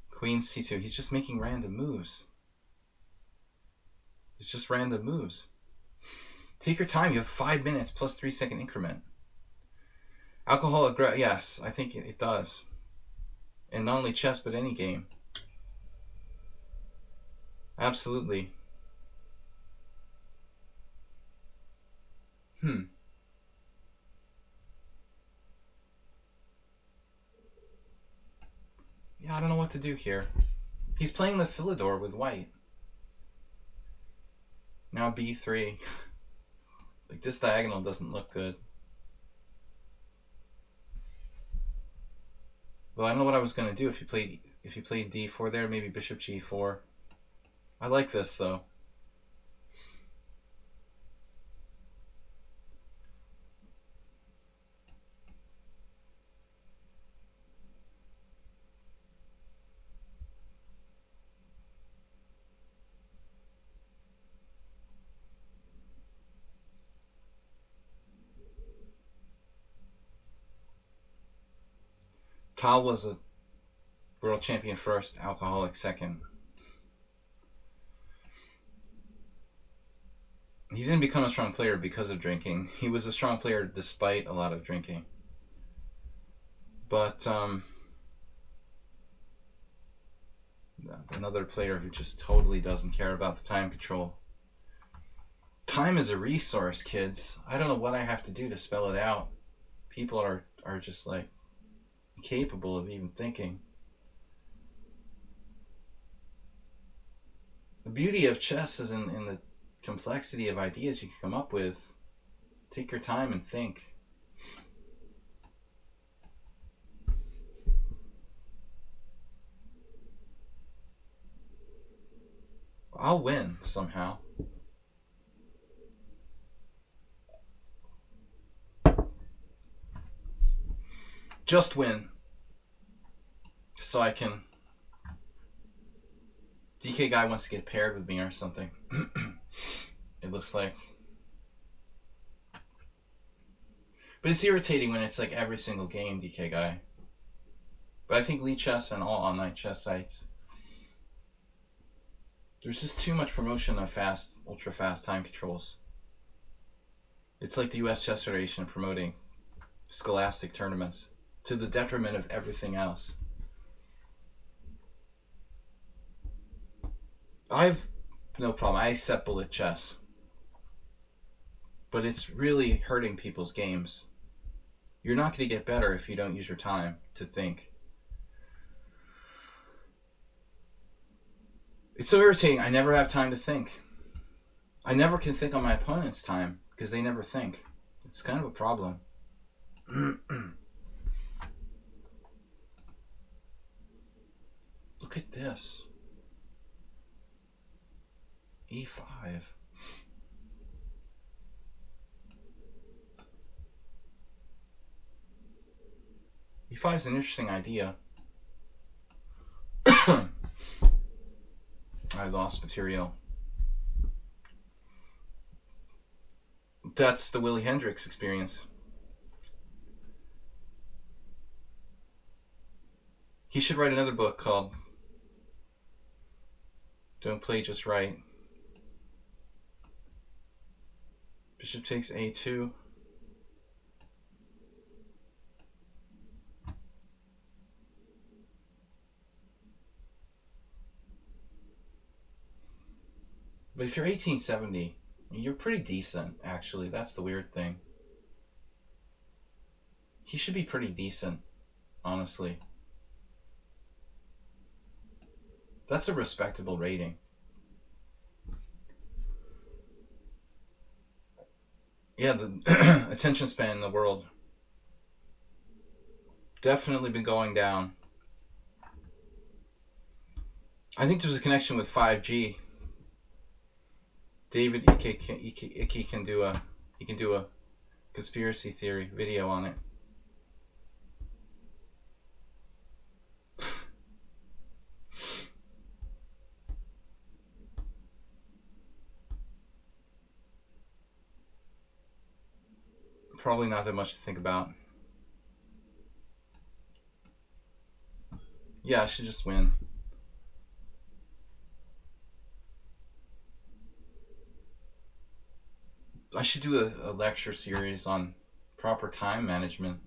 Queen C2. He's just making random moves. It's just random moves. Take your time. You have 5 minutes plus 3-second increment. Alcohol, yes, I think it does. And not only chess, but any game. Absolutely. Yeah, I don't know what to do here. He's playing the Philidor with white. Now B3. Like, this diagonal doesn't look good. Well, I don't know what I was gonna do if you played D4 there, maybe Bishop G4. I like this though. Tal was a world champion first, alcoholic second. He didn't become a strong player because of drinking. He was a strong player despite a lot of drinking. But another player who just totally doesn't care about the time control. Time is a resource, kids. I don't know what I have to do to spell it out. People are just like incapable of even thinking. The beauty of chess is in the complexity of ideas you can come up with. Take your time and think. I'll win somehow. Just win. So I can... DK guy wants to get paired with me or something. It looks like. But it's irritating when it's like every single game, DK guy. But I think lichess and all online chess sites, there's just too much promotion of fast, ultra fast time controls. It's like the US Chess Federation promoting scholastic tournaments to the detriment of everything else. I've no problem. I accept bullet chess. But it's really hurting people's games. You're not going to get better if you don't use your time to think. It's so irritating. I never have time to think. I never can think on my opponent's time because they never think. It's kind of a problem. Look at this. E5. E5 is an interesting idea. I lost material. That's the Willie Hendricks experience. He should write another book called Don't Play Just Right. Bishop takes A2. But if you're 1870, you're pretty decent, actually. That's the weird thing. He should be pretty decent, honestly. That's a respectable rating. Yeah, the attention span in the world definitely been going down. I think there's a connection with 5G. David Icke can do a conspiracy theory video on it. Probably not that much to think about. Yeah, I should just win. I should do a lecture series on proper time management.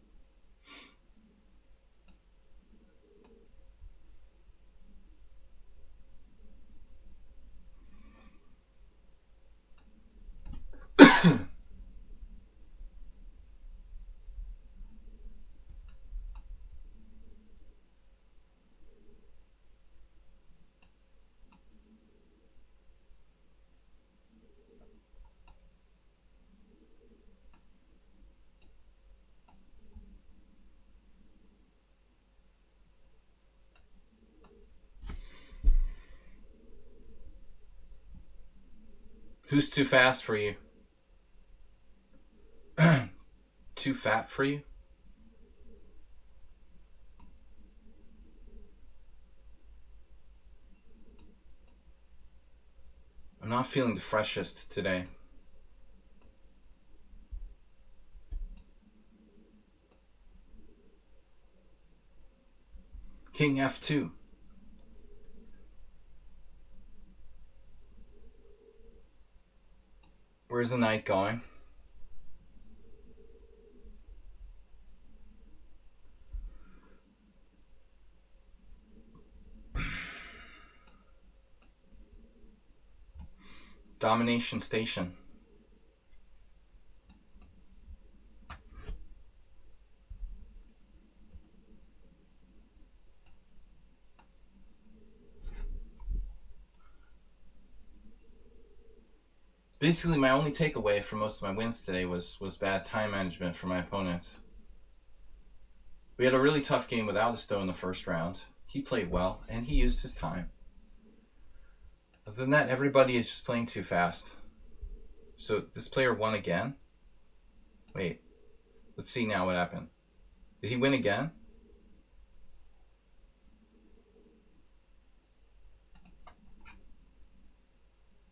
Who's too fast for you? Too fat for you? I'm not feeling the freshest today. King F2. Where's the knight going? Domination station. Basically, my only takeaway from most of my wins today was bad time management for my opponents. We had a really tough game without a stone in the first round. He played well, and he used his time. Other than that, everybody is just playing too fast. So this player won again? Wait, let's see now what happened. Did he win again?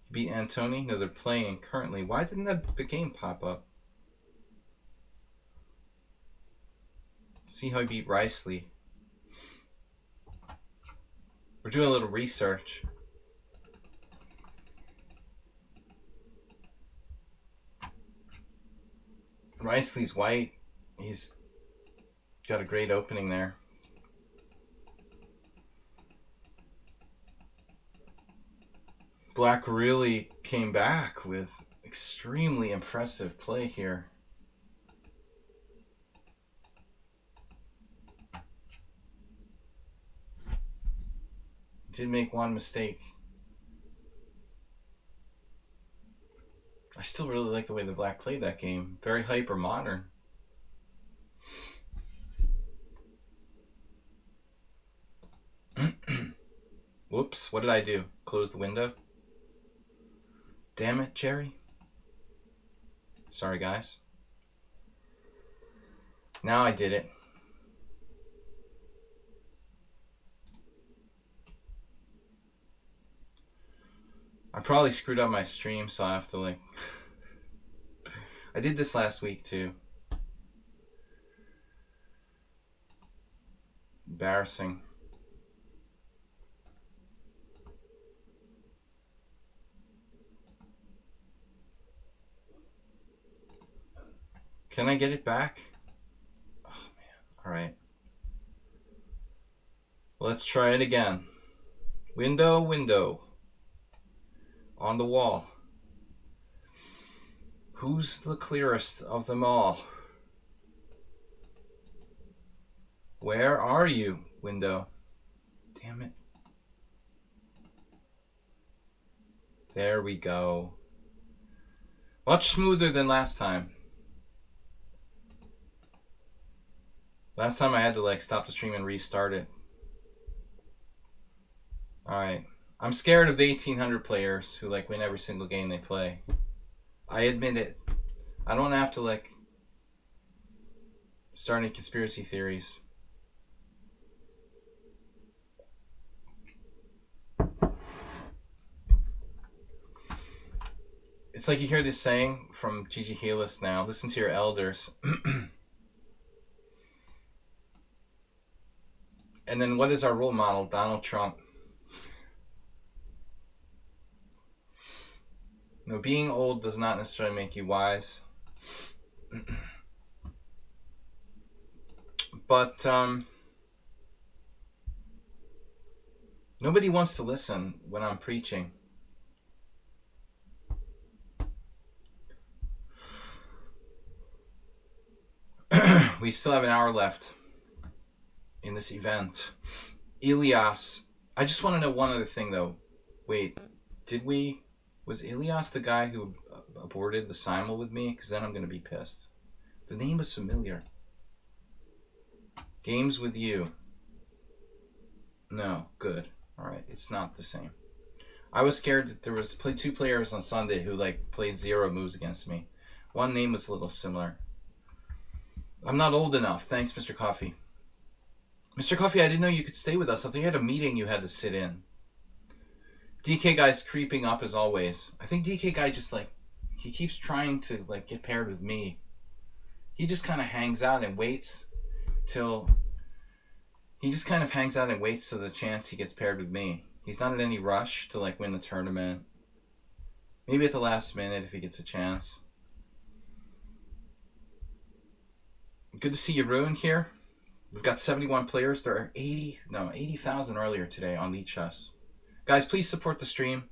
He beat Antoni? No, they're playing currently. Why didn't the game pop up? See how he beat Riceley. We're doing a little research. Riceley's white. He's got a great opening there. Black really came back with extremely impressive play here. Did make one mistake. I still really like the way the Black played that game. Very hyper modern. Whoops, what did I do? Close the window? Damn it, Jerry. Sorry, guys. Now I did it. I probably screwed up my stream, so I have to like... I did this last week too. Embarrassing. Can I get it back? Oh man, alright. Let's try it again. Window, window. On the wall. Who's the clearest of them all? Where are you, window? Damn it. There we go. Much smoother than last time. Last time I had to like stop the stream and restart it. Alright. I'm scared of the 1800 players who like win every single game they play. I admit it. I don't have to like start any conspiracy theories. It's like you hear this saying from Gigi Helis now. Listen to your elders. And then what is our role model? Donald Trump. No, being old does not necessarily make you wise. But nobody wants to listen when I'm preaching. We still have an hour left in this event. Ilias. I just want to know one other thing though. Wait, was Ilias the guy who aborted the simul with me? Because then I'm going to be pissed. The name is familiar. Games with you. No, good. Alright, it's not the same. I was scared that there was two players on Sunday who like played 0 moves against me. One name was a little similar. I'm not old enough. Thanks, Mr. Coffee. Mr. Coffee, I didn't know you could stay with us. I think you had a meeting you had to sit in. DK Guy's creeping up as always. I think DK Guy just like, he keeps trying to like get paired with me. He just kind of hangs out and waits till... He just kind of hangs out and waits till the chance he gets paired with me. He's not in any rush to like win the tournament. Maybe at the last minute if he gets a chance. Good to see you, Ruin, here. We've got 71 players. There are 80,000 earlier today on lichess. Guys, please support the stream.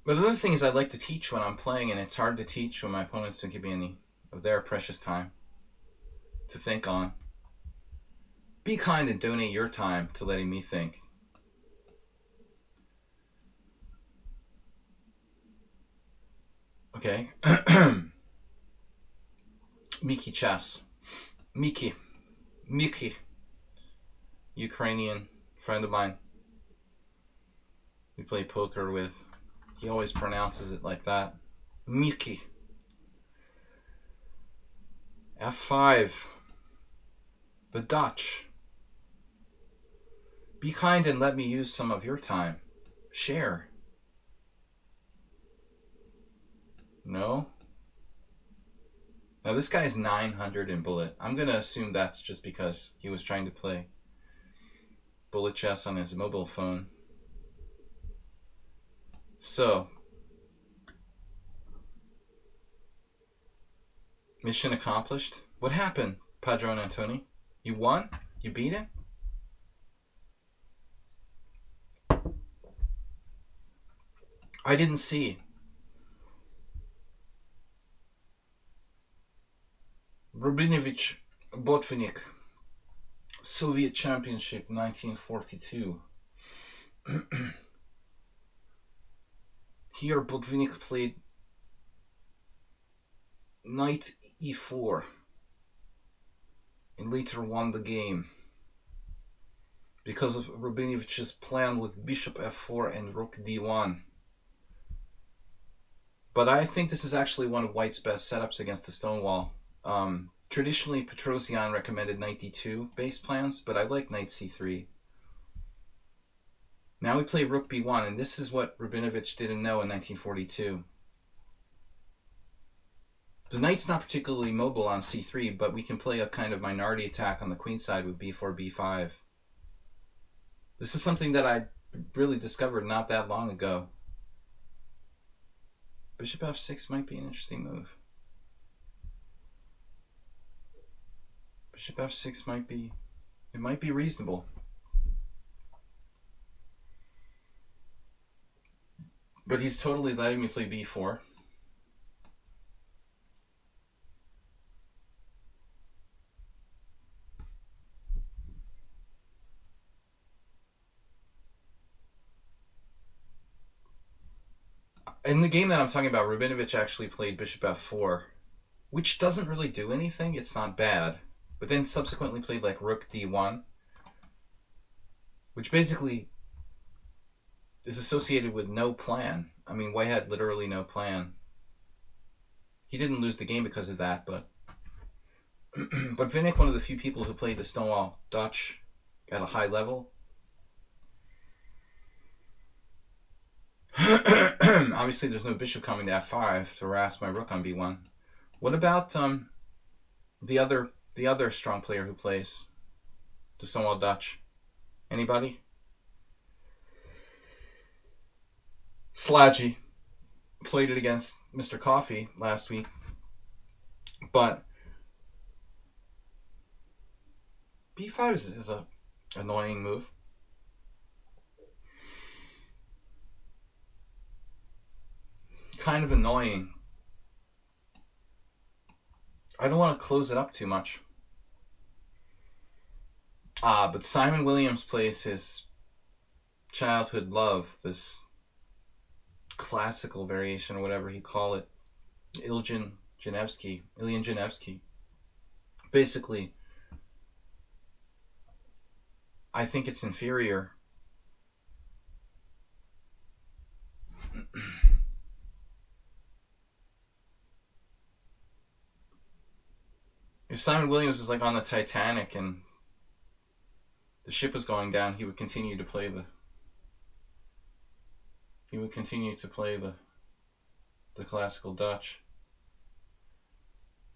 But the other thing is I like to teach when I'm playing, and it's hard to teach when my opponents don't give me any of their precious time to think on. Be kind and donate your time to letting me think. Okay. Miki Chess. Miki. Ukrainian friend of mine. We play poker with. He always pronounces it like that. Miki. F5. The Dutch. Be kind and let me use some of your time. Share. No? Now this guy is 900 in bullet. I'm going to assume that's just because he was trying to play bullet chess on his mobile phone. So, mission accomplished. What happened, Padron Antoni? You won? You beat him? I didn't see. Rubinovich Botvinnik, Soviet Championship 1942. Here Botvinnik played knight e4 and later won the game because of Rubinovich's plan with bishop f4 and rook d1. But I think this is actually one of White's best setups against the Stonewall. Traditionally, Petrosian recommended knight d2 base plans, but I like knight c3. Now we play rook b1, and this is what Rubinovich didn't know in 1942. The knight's not particularly mobile on c3, but we can play a kind of minority attack on the queen side with b4, b5. This is something that I really discovered not that long ago. Bishop f6 might be an interesting move. Bishop f6 might be reasonable. But he's totally letting me play b4. In the game that I'm talking about, Rubinovich actually played bishop f4, which doesn't really do anything. It's not bad. But then subsequently played like rook d1, which basically is associated with no plan. I mean, White had literally no plan. He didn't lose the game because of that, but but Vinnik, one of the few people who played the Stonewall Dutch at a high level. Obviously, there's no bishop coming to f5 to harass my rook on b1. What about the other strong player who plays the Stonewall Dutch? Anybody? Slaggy played it against Mr. Coffee last week, but b5 is a annoying move. Kind of annoying. I don't want to close it up too much. But Simon Williams plays his childhood love, this classical variation or whatever he call it, Ilyin Janevsky. Basically, I think it's inferior. If Simon Williams was like on the Titanic and the ship was going down, he would continue to play the classical Dutch.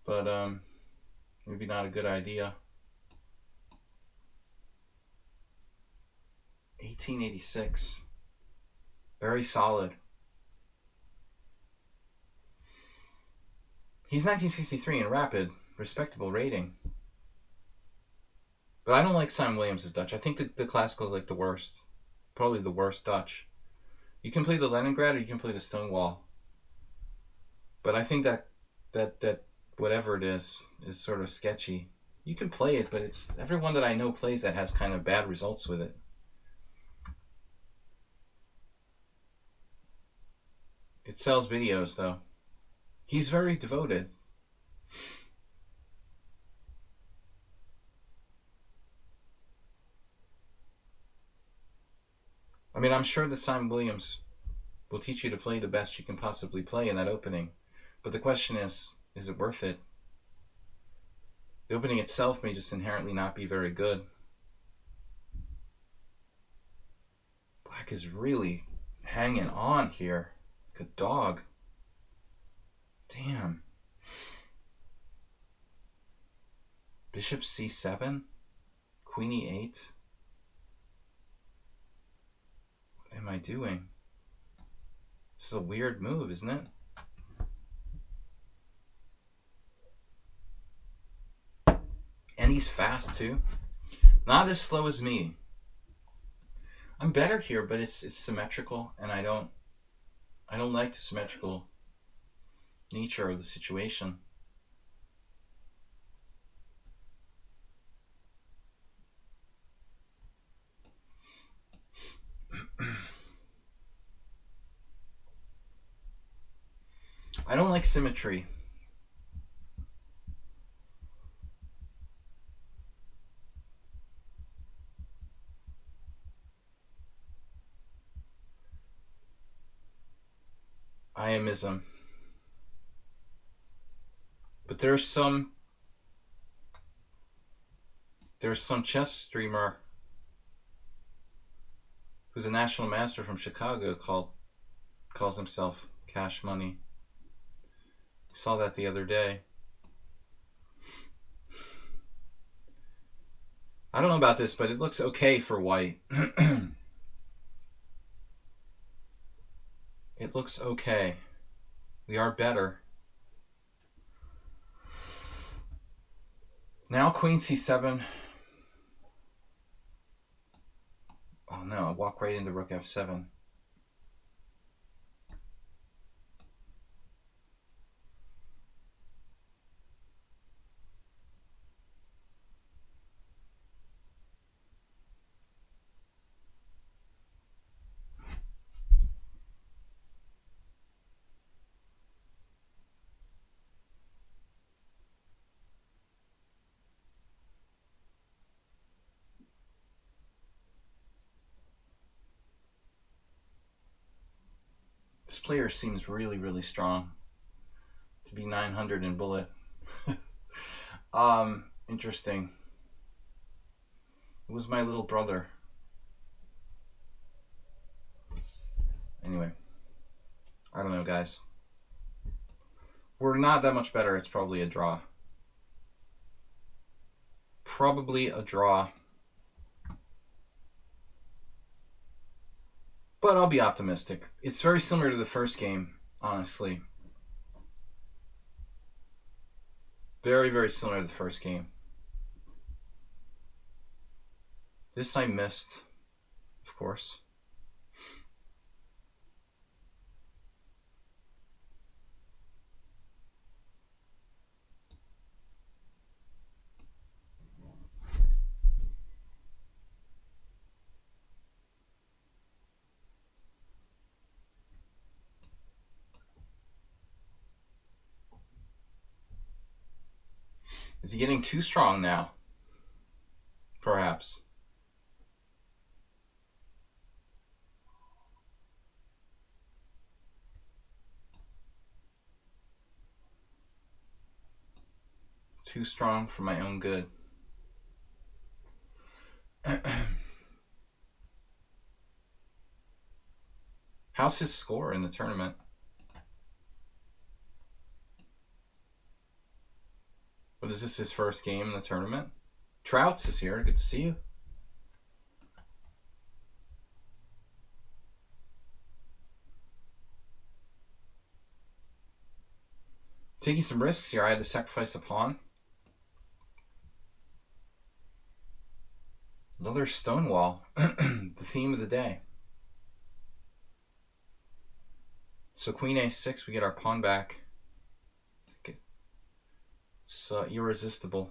But maybe not a good idea. 1886. Very solid. He's 1963 in rapid, respectable rating. But I don't like Simon Williams' Dutch. I think the classical is like the worst. Probably the worst Dutch. You can play the Leningrad or you can play the Stonewall. But I think that whatever it is sort of sketchy. You can play it, but it's everyone that I know plays that has kind of bad results with it. It sells videos, though. He's very devoted. I mean, I'm sure that Simon Williams will teach you to play the best you can possibly play in that opening. But the question is it worth it? The opening itself may just inherently not be very good. Black is really hanging on here. Like a dog. Damn. Bishop c7? Queen e8? What am I doing? This is a weird move, isn't it? And he's fast too. Not as slow as me. I'm better here, but it's symmetrical, and I don't like the symmetrical nature of the situation. I don't like symmetry. Iamism. But there's some chess streamer who's a national master from Chicago calls himself Cash Money. I saw that the other day. I don't know about this, but it looks okay for white. It looks okay. We are better. Now queen c7. Oh no, I walk right into rook f7. This player seems really, really strong to be 900 in bullet. Interesting. It was my little brother. Anyway, I don't know, guys. We're not that much better. It's probably a draw. Probably a draw. But I'll be optimistic. It's very similar to the first game, honestly. Very, very similar to the first game. This I missed, of course. Is he getting too strong now? Perhaps. Too strong for my own good. How's his score in the tournament? What is this, his first game in the tournament? Trouts is here. Good to see you. Taking some risks here. I had to sacrifice a pawn. Another Stonewall. The theme of the day. So queen a6, we get our pawn back. It's irresistible.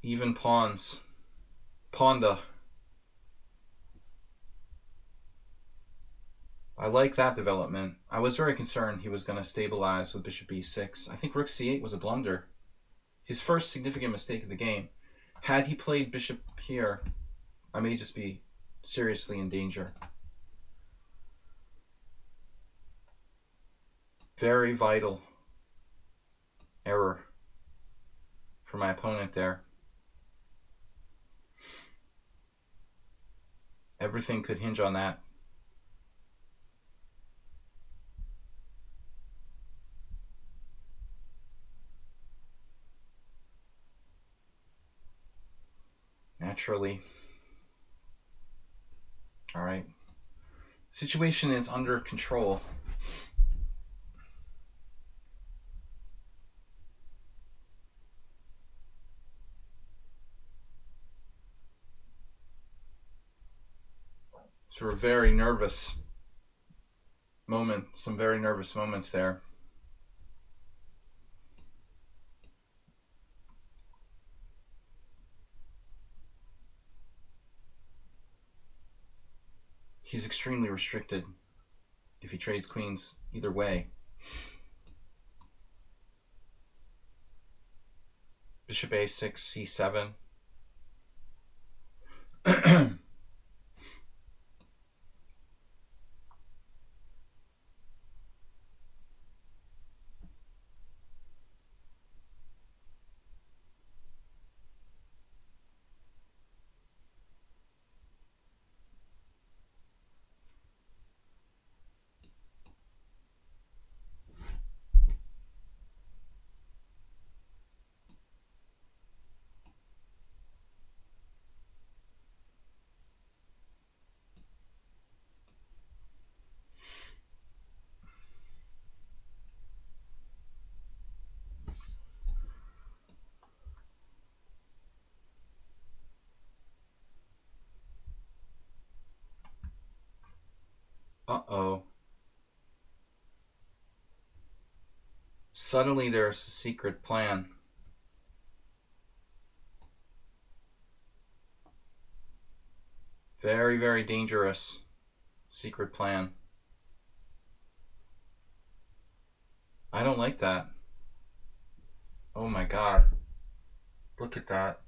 Even pawns. Ponda. I like that development. I was very concerned he was going to stabilize with bishop e6. I think rook c8 was a blunder. His first significant mistake of the game. Had he played bishop here, I may just be seriously in danger. Very vital error. for my opponent there. Everything could hinge on that. Naturally. All right. Situation is under control. So a very nervous moment, some very nervous moments there. He's extremely restricted if he trades queens either way. Bishop a6, c7. Uh-oh. Suddenly there's a secret plan. Very, very dangerous secret plan. I don't like that. Oh my God. Look at that.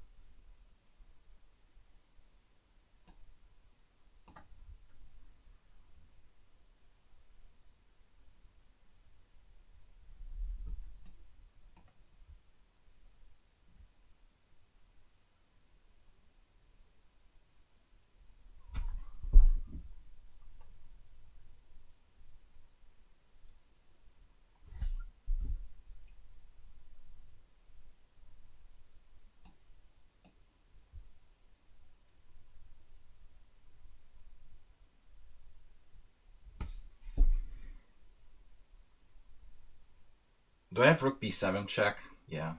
Do I have rook b7 check? Yeah.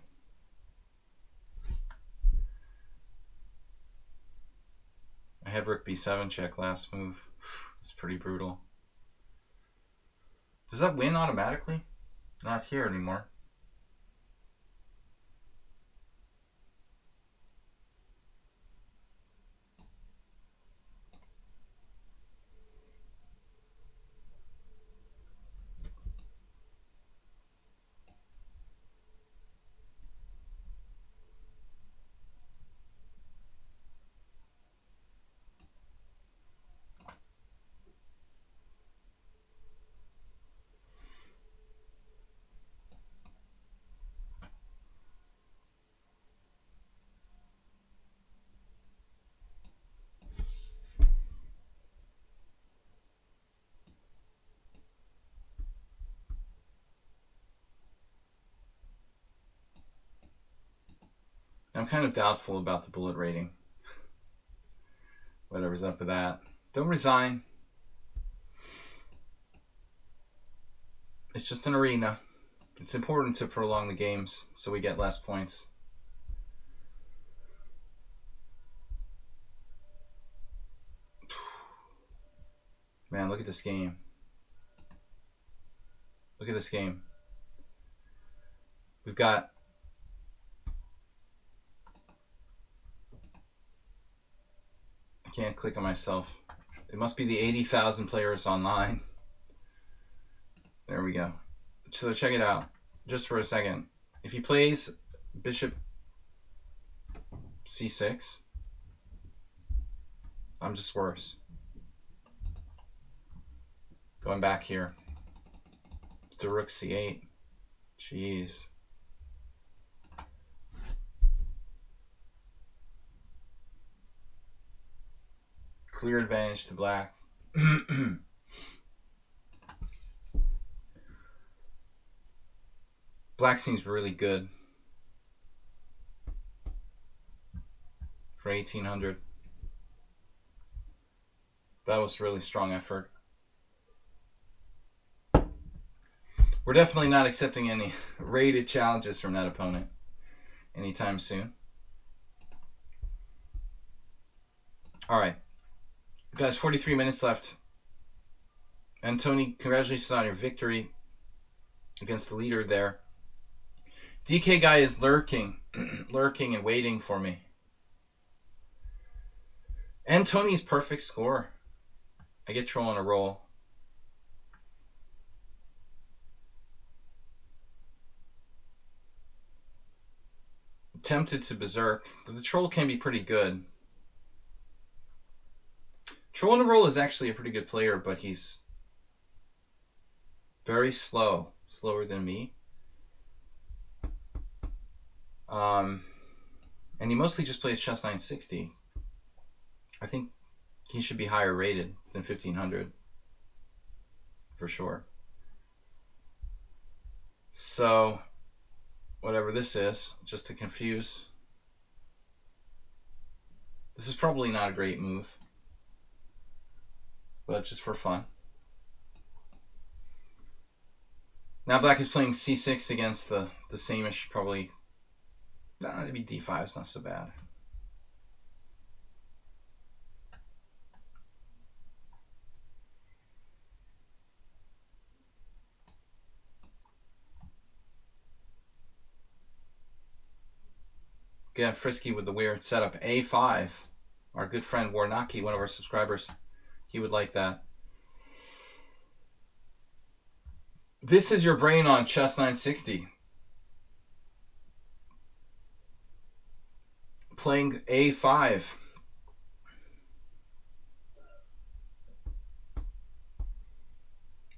I had rook b7 check last move. It's pretty brutal. Does that win automatically? Not here anymore. I'm kind of doubtful about the bullet rating. Whatever's up with that. Don't resign. It's just an arena. It's important to prolong the games so we get less points. Man, look at this game. Look at this game. We've got I can't click on myself. It must be the 80,000 players online. There we go. So check it out. Just for a second. If he plays bishop c6, I'm just worse. Going back here to rook c8. Jeez. clear advantage to black. Black seems really good for 1800. That was a really strong effort. We're definitely not accepting any rated challenges from that opponent anytime soon. All right. Guys, 43 minutes left. And Tony, congratulations on your victory against the leader there. DK guy is lurking, lurking and waiting for me. And Tony's perfect score. I get troll on a roll. I'm tempted to berserk, but the troll can be pretty good. Troll on a roll is actually a pretty good player, but he's very slow, slower than me. And he mostly just plays chess 960. I think he should be higher rated than 1500 for sure. So whatever this is, just to confuse, this is probably not a great move, but just for fun. Now black is playing c6 against the same-ish, probably. Nah, maybe d5 is not so bad. Get frisky with the weird setup. a5. Our good friend Warnaki, one of our subscribers, he would like that. This is your brain on chess 960. Playing a5.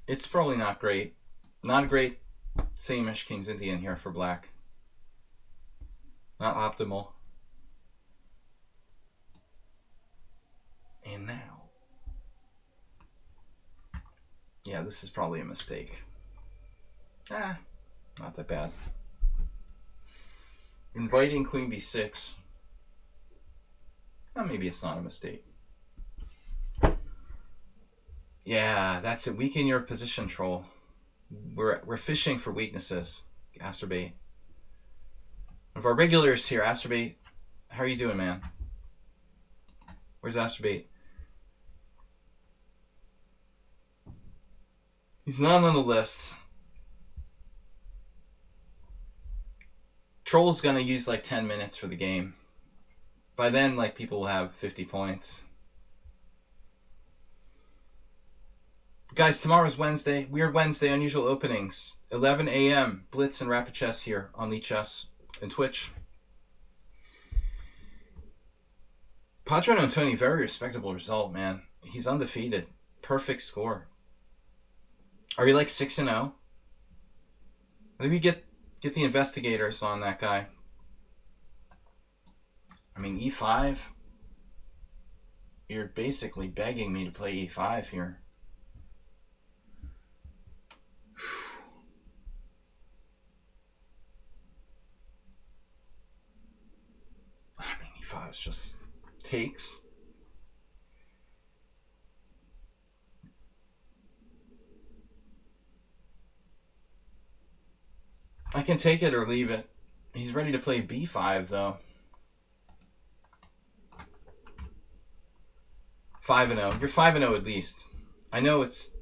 It's probably not great. Not a great same-ish King's Indian here for black. Not optimal. And now. Yeah, this is probably a mistake. Not that bad. Inviting queen b6. Well, maybe it's not a mistake. Yeah, that's it. Weaken your position, troll. We're fishing for weaknesses. Asterbait. One of our regulars here, Asterbait. How are you doing, man? Where's Asterbait? He's not on the list. Troll's gonna use like 10 minutes for the game. By then, like, people will have 50 points. Guys, tomorrow's Wednesday. Weird Wednesday, unusual openings. 11 a.m. Blitz and Rapid Chess here on lichess and Twitch. Padron Antoni, very respectable result, man. He's undefeated. Perfect score. Are you like 6-0? Maybe get the investigators on that guy. I mean, e5. You're basically begging me to play e5 here. I mean, e5 is just takes. I can take it or leave it. He's ready to play b5 though. 5-0. You're 5-0 at least. I know it's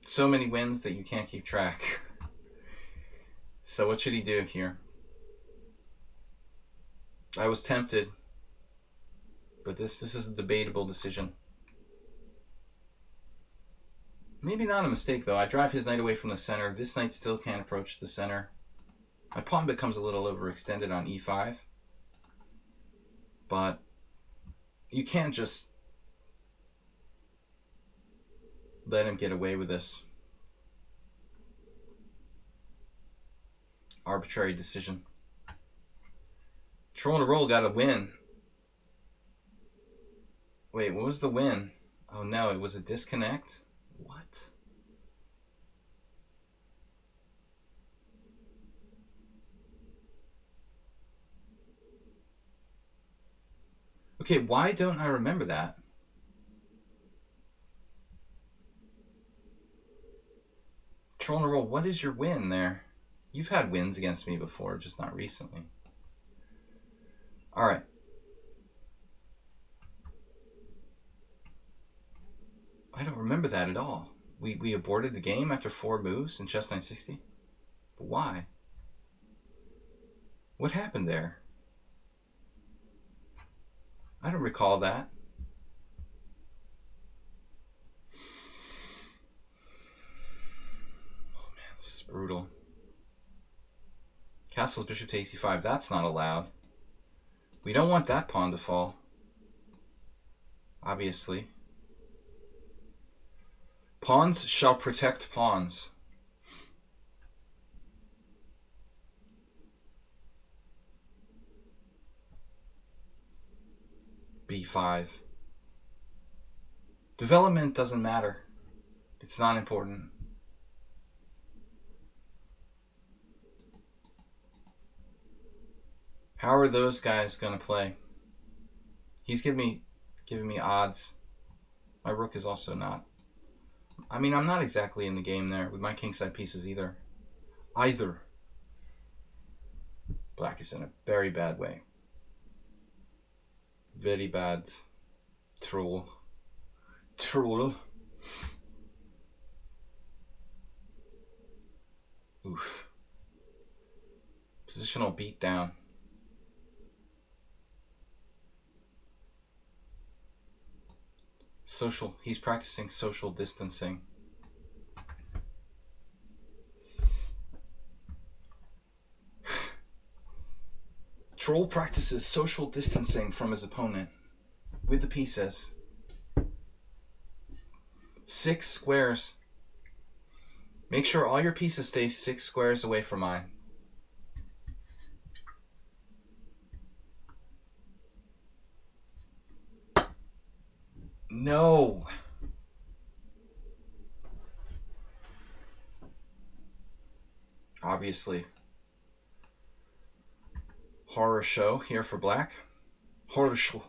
so many wins that you can't keep track. So what should he do here? I was tempted, but this is a debatable decision. Maybe not a mistake though. I drive his knight away from the center. This knight still can't approach the center. My pawn becomes a little overextended on e5. But you can't just let him get away with this. Arbitrary decision. Troll on a roll got a win. Wait, what was the win? Oh no, it was a disconnect? What? Okay, why don't I remember that? Troll in a roll, what is your win there? You've had wins against me before, just not recently. Alright. I don't remember that at all. We aborted the game after 4 moves in chess 960? But why? What happened there? I don't recall that. Oh man, this is brutal. Castle's bishop to ac5, that's not allowed. We don't want that pawn to fall. Obviously. Pawns shall protect pawns. b5. Development doesn't matter. It's not important. How are those guys gonna play? He's giving me odds. My rook is also not. I mean, I'm not exactly in the game there with my kingside pieces either. Black is in a very bad way. Very bad. Troll. Oof. Positional beatdown. He's practicing social distancing. Troll practices social distancing from his opponent with the pieces. 6 squares. Make sure all your pieces stay 6 squares away from mine. No. Obviously. Horror show here for black. Horror show.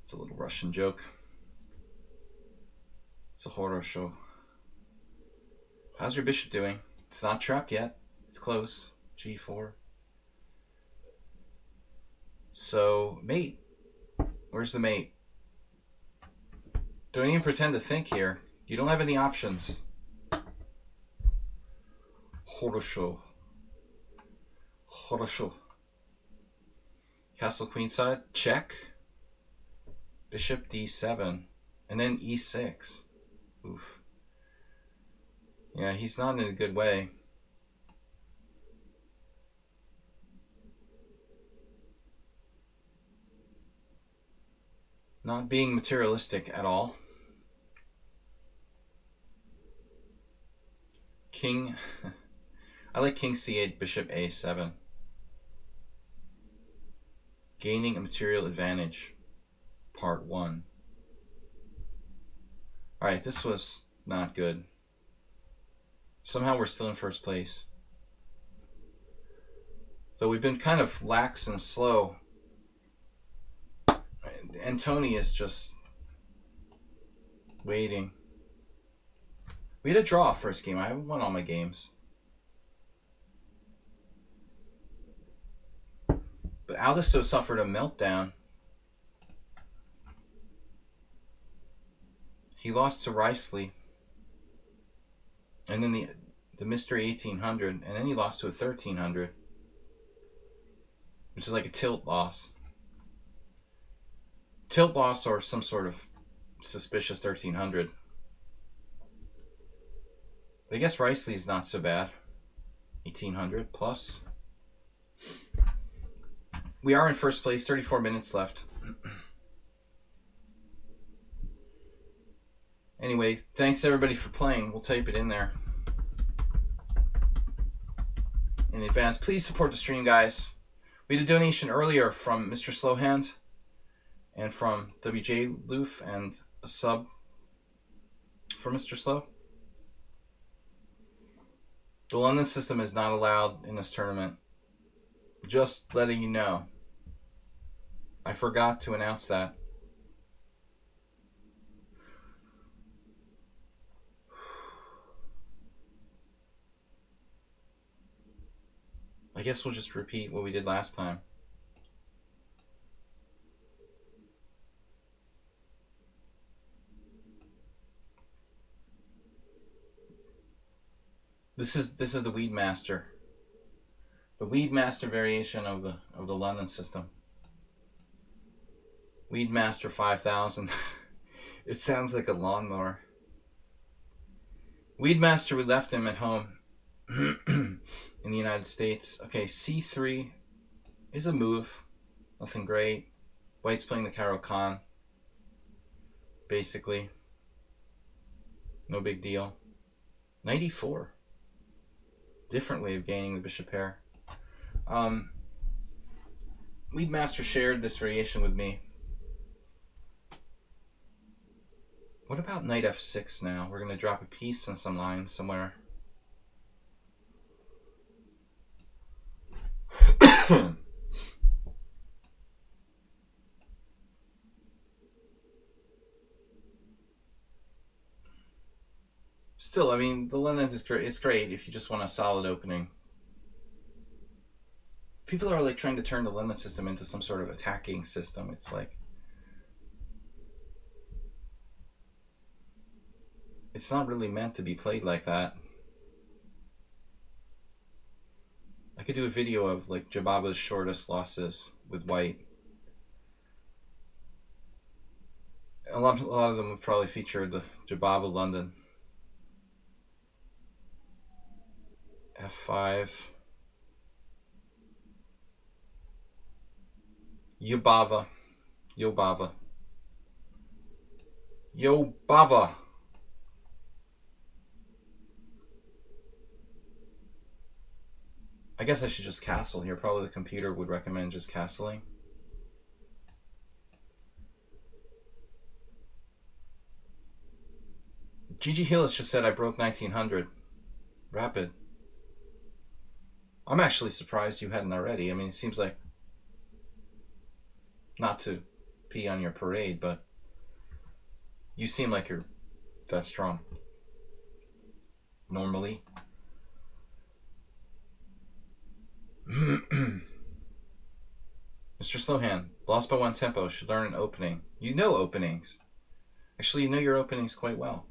It's a little Russian joke. It's a horror show. How's your bishop doing? It's not trapped yet. It's close. G4. So, mate. Where's the mate? Don't even pretend to think here. You don't have any options. Horosho. Castle queenside. Check. Bishop d7. And then e6. Oof. Yeah, he's not in a good way. Not being materialistic at all. King. I like king c8, bishop a7. Gaining a material advantage. Part 1. Alright, this was not good. Somehow we're still in first place. Though we've been kind of lax and slow. And Tony is just waiting. We had a draw first game. I haven't won all my games. But Aldisto suffered a meltdown. He lost to Riceley. And then the Mystery 1800. And then he lost to a 1300. Which is like a tilt loss. Tilt loss or some sort of suspicious 1300. I guess Riceley's not so bad. 1800 plus. We are in first place. 34 minutes left. Anyway, thanks everybody for playing. We'll type it in there in advance. Please support the stream, guys. We had a donation earlier from Mr. Slowhand and from WJ Loof and a sub for Mr. Slow. The London system is not allowed in this tournament. Just letting you know. I forgot to announce that. I guess we'll just repeat what we did last time. This is the Weed Master. The Weed Master variation of the London system. Weed Master 5000. It sounds like a lawnmower. Weed Master, we left him at home in the United States. Okay, C3 is a move. Nothing great. White's playing the Caro-Kann. Basically. No big deal. Knight e4. Different way of gaining the bishop pair. Weed Master shared this variation with me. What about knight f6 now? We're going to drop a piece on some line somewhere. Still, I mean, the London is great. It's great if you just want a solid opening. People are like trying to turn the London system into some sort of attacking system. It's like, it's not really meant to be played like that. I could do a video of like Jababa's shortest losses with white. A lot of them would probably feature the Jababa London. F5. Yobava. Yobava. Yobava. I guess I should just castle here. Probably the computer would recommend just castling. Gigi Hillis just said I broke 1900. Rapid. I'm actually surprised you hadn't already. I mean, it seems like, not to pee on your parade, but you seem like you're that strong. Normally. Mr. Slowhand, lost by 1 tempo, should learn an opening. You know openings. Actually, you know your openings quite well.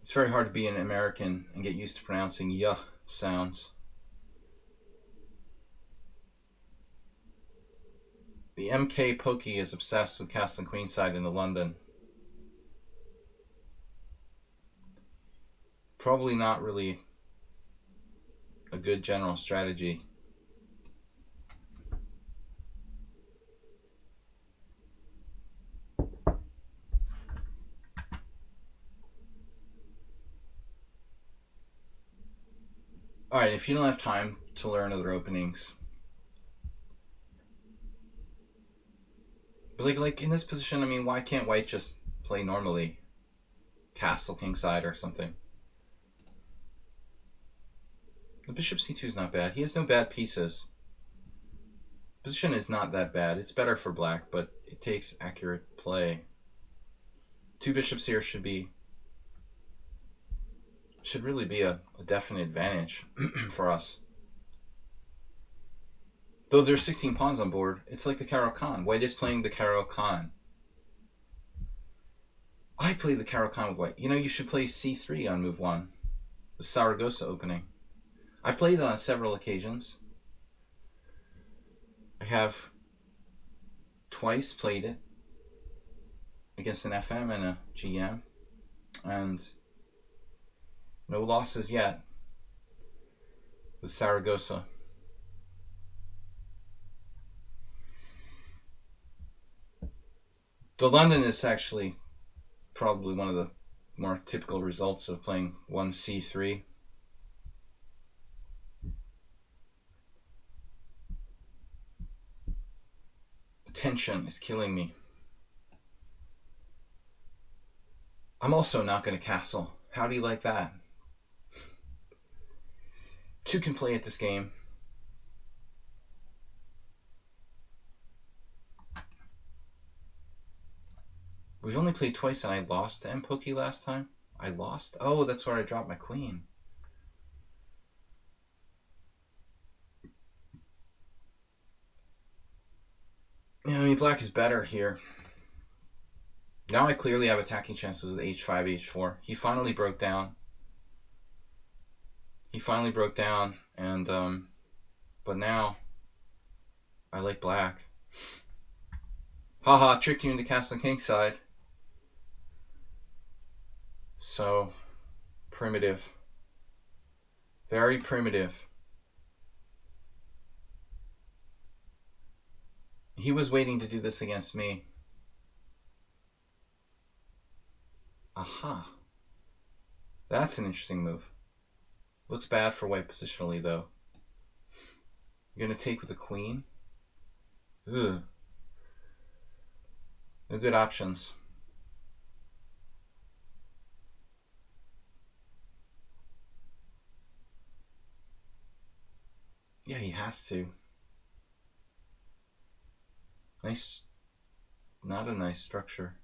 It's very hard to be an American and get used to pronouncing yuh sounds. The MK Pokey is obsessed with castling queenside into London. Probably not really a good general strategy. Alright, if you don't have time to learn other openings. But like in this position, I mean, why can't white just play normally? Castle kingside or something. The bishop c2 is not bad. He has no bad pieces. Position is not that bad. It's better for black, but it takes accurate play. 2 bishops here should really be a definite advantage for us. Though there's 16 pawns on board, it's like the Caro-Kann. White is playing the Caro-Kann. I play the Caro-Kann with white. You know, you should play c3 on move 1. The Saragossa opening. I've played it on several occasions. I have twice played it against an FM and a GM. And no losses yet with Saragossa. The London is actually probably one of the more typical results of playing 1c3. The tension is killing me. I'm also not going to castle. How do you like that? Two can play at this game. We've only played twice and I lost to M-Pokey last time. I lost? Oh, that's where I dropped my queen. Yeah, I mean, black is better here. Now I clearly have attacking chances with h5, h4. He finally broke down. And, but now I like black. Haha, tricked you into castling kingside. So primitive. Very primitive. He was waiting to do this against me. Aha. That's an interesting move. Looks bad for white positionally, though. You're going to take with the queen? Ugh. No good options. Yeah, he has to. Nice. Not a nice structure.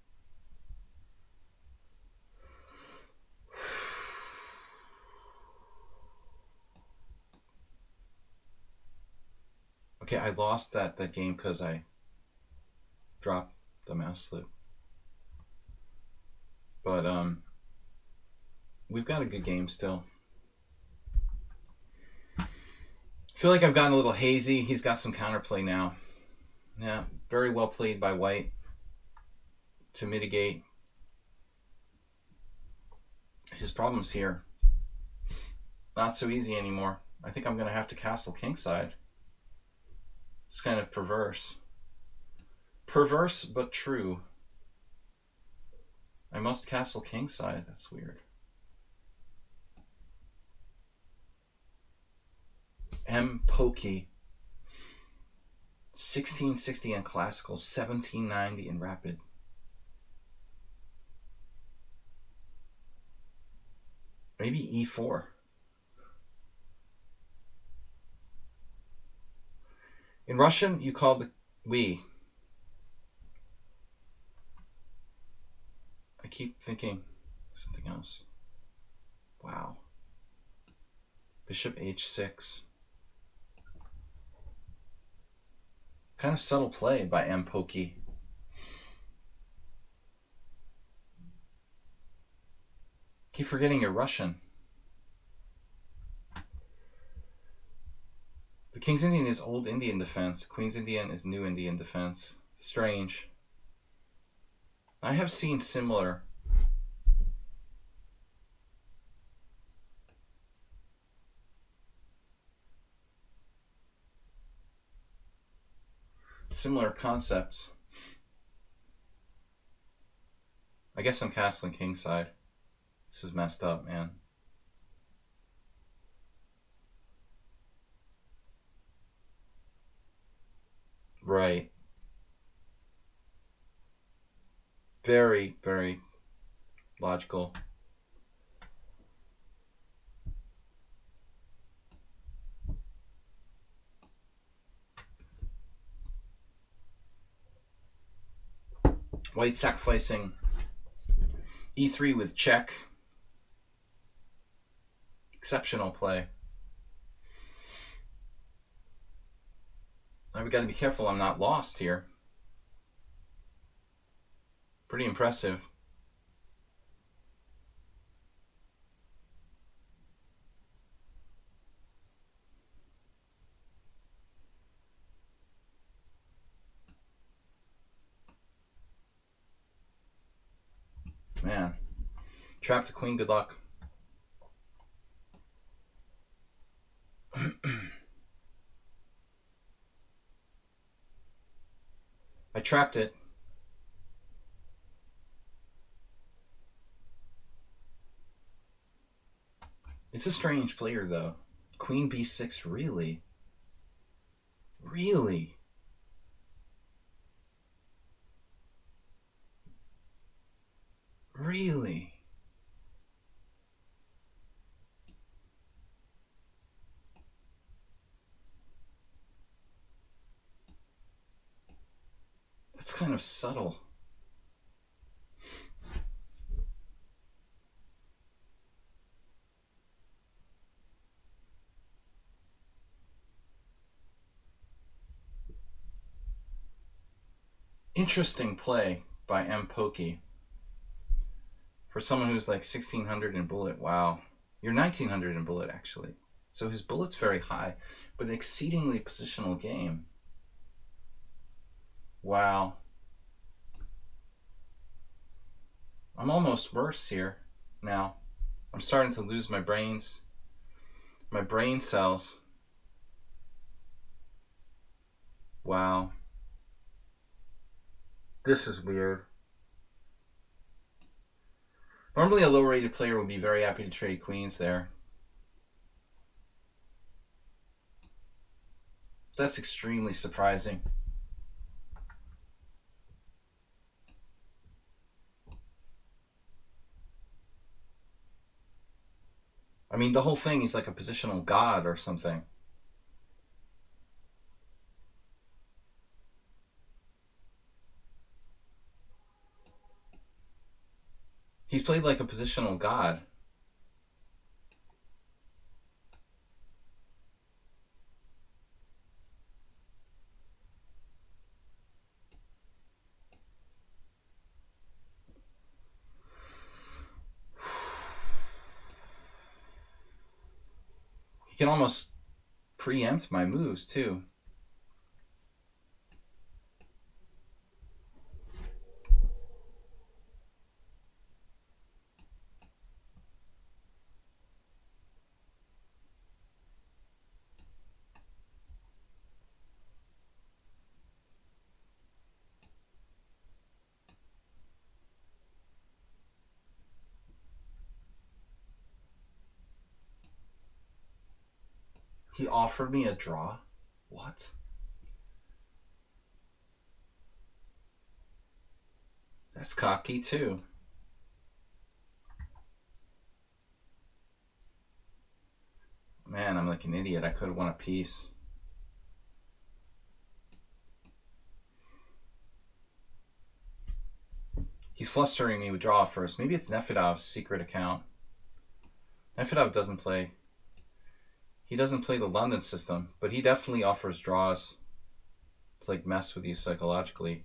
Okay, I lost that game because I dropped the mouse slip. But we've got a good game still. I feel like I've gotten a little hazy. He's got some counterplay now. Yeah, very well played by white to mitigate his problems here. Not so easy anymore. I think I'm going to have to castle kingside. It's kind of perverse. Perverse, but true. I must castle kingside. That's weird. M-Pokey. 1660 in classical, 1790 in rapid. Maybe e4. In Russian, you call the we. I keep thinking something else. Wow. Bishop h6. Kind of subtle play by M-Pokey. Keep forgetting you're Russian. The King's Indian is old Indian defense. Queen's Indian is new Indian defense. Strange. I have seen similar. Similar concepts. I guess I'm castling kingside. This is messed up, man. Right. Very, very logical. White sacrificing e3 with check. Exceptional play. Now we got to be careful I'm not lost here. Pretty impressive. Man. Trapped a queen, good luck. I trapped it. It's a strange player, though. Queen b6, really? Really? Really? That's kind of subtle. Interesting play by M. Pokey. For someone who's like 1600 in bullet, wow. You're 1900 in bullet, actually. So his bullet's very high, but an exceedingly positional game. Wow. I'm almost worse here now. I'm starting to lose my brain cells. Wow. This is weird. Normally a low-rated player would be very happy to trade queens there. That's extremely surprising. I mean, the whole thing is like a positional god or something. He's played like a positional god. He can almost preempt my moves, too. He offered me a draw? What? That's cocky, too. Man, I'm like an idiot. I could have won a piece. He's flustering me with draw first. Maybe it's Nefedov's secret account. Nefedov doesn't play. He doesn't play the London system, but he definitely offers draws to like mess with you psychologically.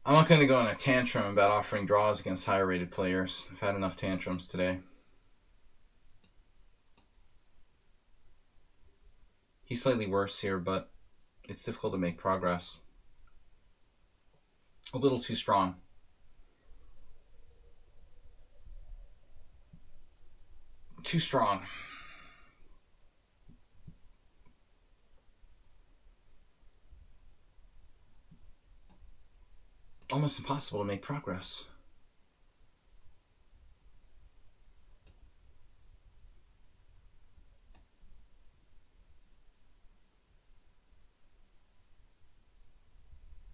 I'm not going to go on a tantrum about offering draws against higher rated players. I've had enough tantrums today. He's slightly worse here, but it's difficult to make progress. A little too strong. Too strong. Almost impossible to make progress.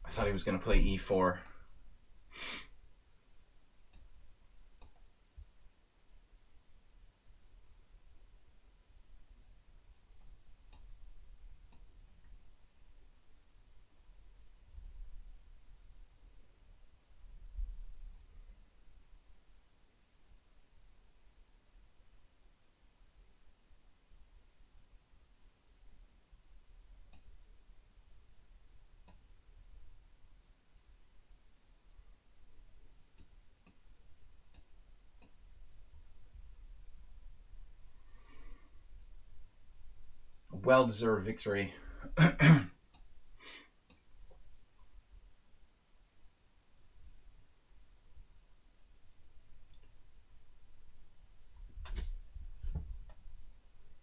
I thought he was going to play e4. Well-deserved victory.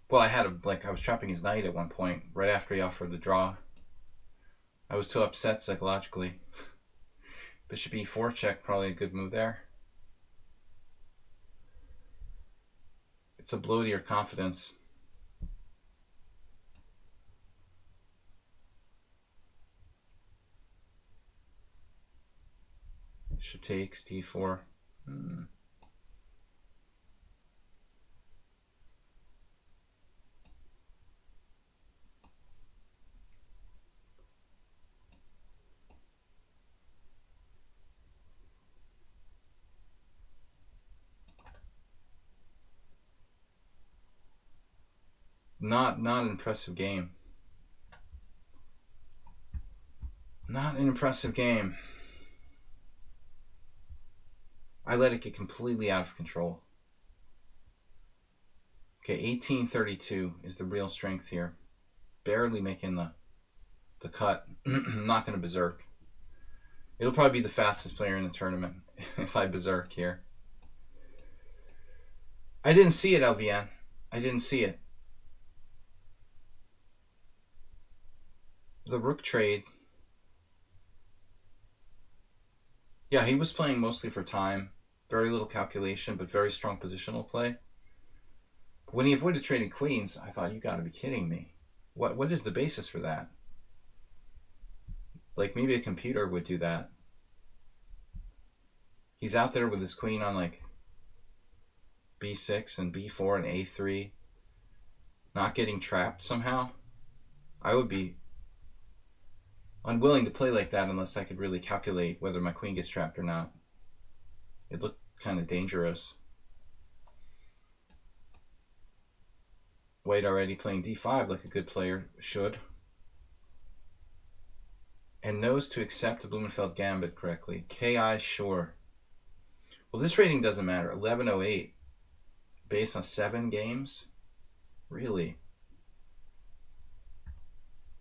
Well, I was trapping his knight at one point, right after he offered the draw. I was so upset psychologically. Bishop e4 check, probably a good move there. It's a blow to your confidence. Bishop takes d4. Not an impressive game. Not an impressive game. I let it get completely out of control. Okay, 1832 is the real strength here. Barely making the cut. I'm not going to berserk. It'll probably be the fastest player in the tournament if I berserk here. I didn't see it, LVN. I didn't see it. The rook trade. Yeah, he was playing mostly for time. Very little calculation, but very strong positional play. When he avoided trading queens, I thought, you got to be kidding me. What is the basis for that? Like, maybe a computer would do that. He's out there with his queen on, like, b6 and b4 and a3. Not getting trapped somehow. I would be unwilling to play like that unless I could really calculate whether my queen gets trapped or not. It looked kind of dangerous. White already playing d5 like a good player should. And knows to accept the Blumenfeld gambit correctly. KI sure. Well, this rating doesn't matter. 1108. Based on 7 games? Really?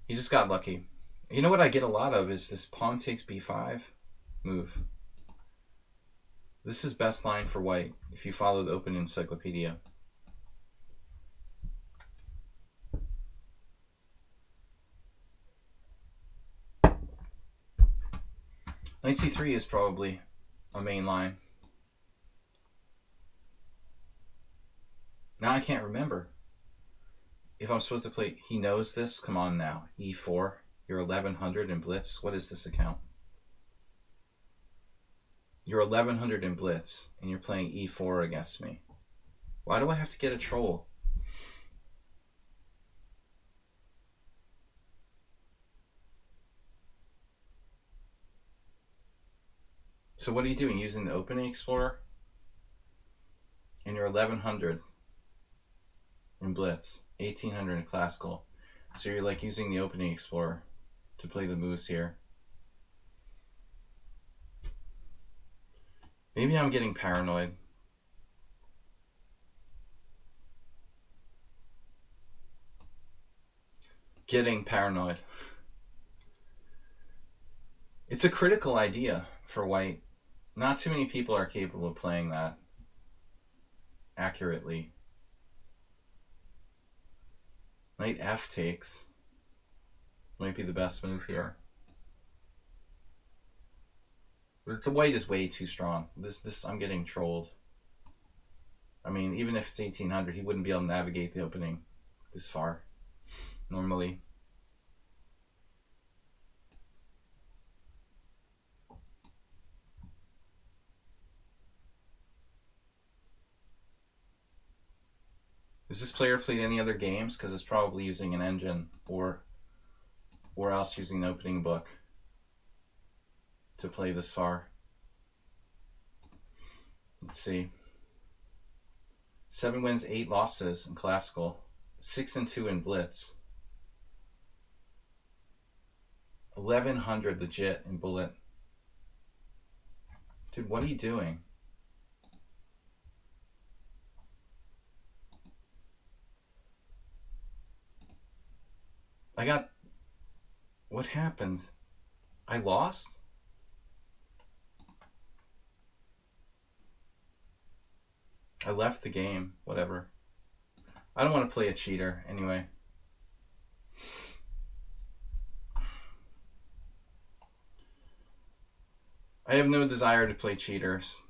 He just got lucky. You know what I get a lot of is this pawn takes b5 move. This is best line for white if you follow the open encyclopedia. Knight c3 is probably a main line. Now I can't remember if I'm supposed to play. He knows this. Come on now. e4. You're 1100 in Blitz. What is this account? You're 1100 in Blitz, and you're playing e4 against me. Why do I have to get a troll? So what are you doing? Using the opening explorer? And you're 1100 in Blitz, 1800 in classical. So you're like using the opening explorer to play the moves here. Maybe I'm getting paranoid. Getting paranoid. It's a critical idea for white. Not too many people are capable of playing that accurately. Knight f takes. Might be the best move here. But the white is way too strong. This I'm getting trolled. I mean, even if it's 1800, he wouldn't be able to navigate the opening this far normally. Has this player played any other games? Because it's probably using an engine or else using the opening book to play this far. Let's see. 7 wins, 8 losses in classical. 6-2 in Blitz. 1100 legit in bullet. Dude, what are you doing? What happened? I lost? I left the game, whatever. I don't want to play a cheater anyway. I have no desire to play cheaters.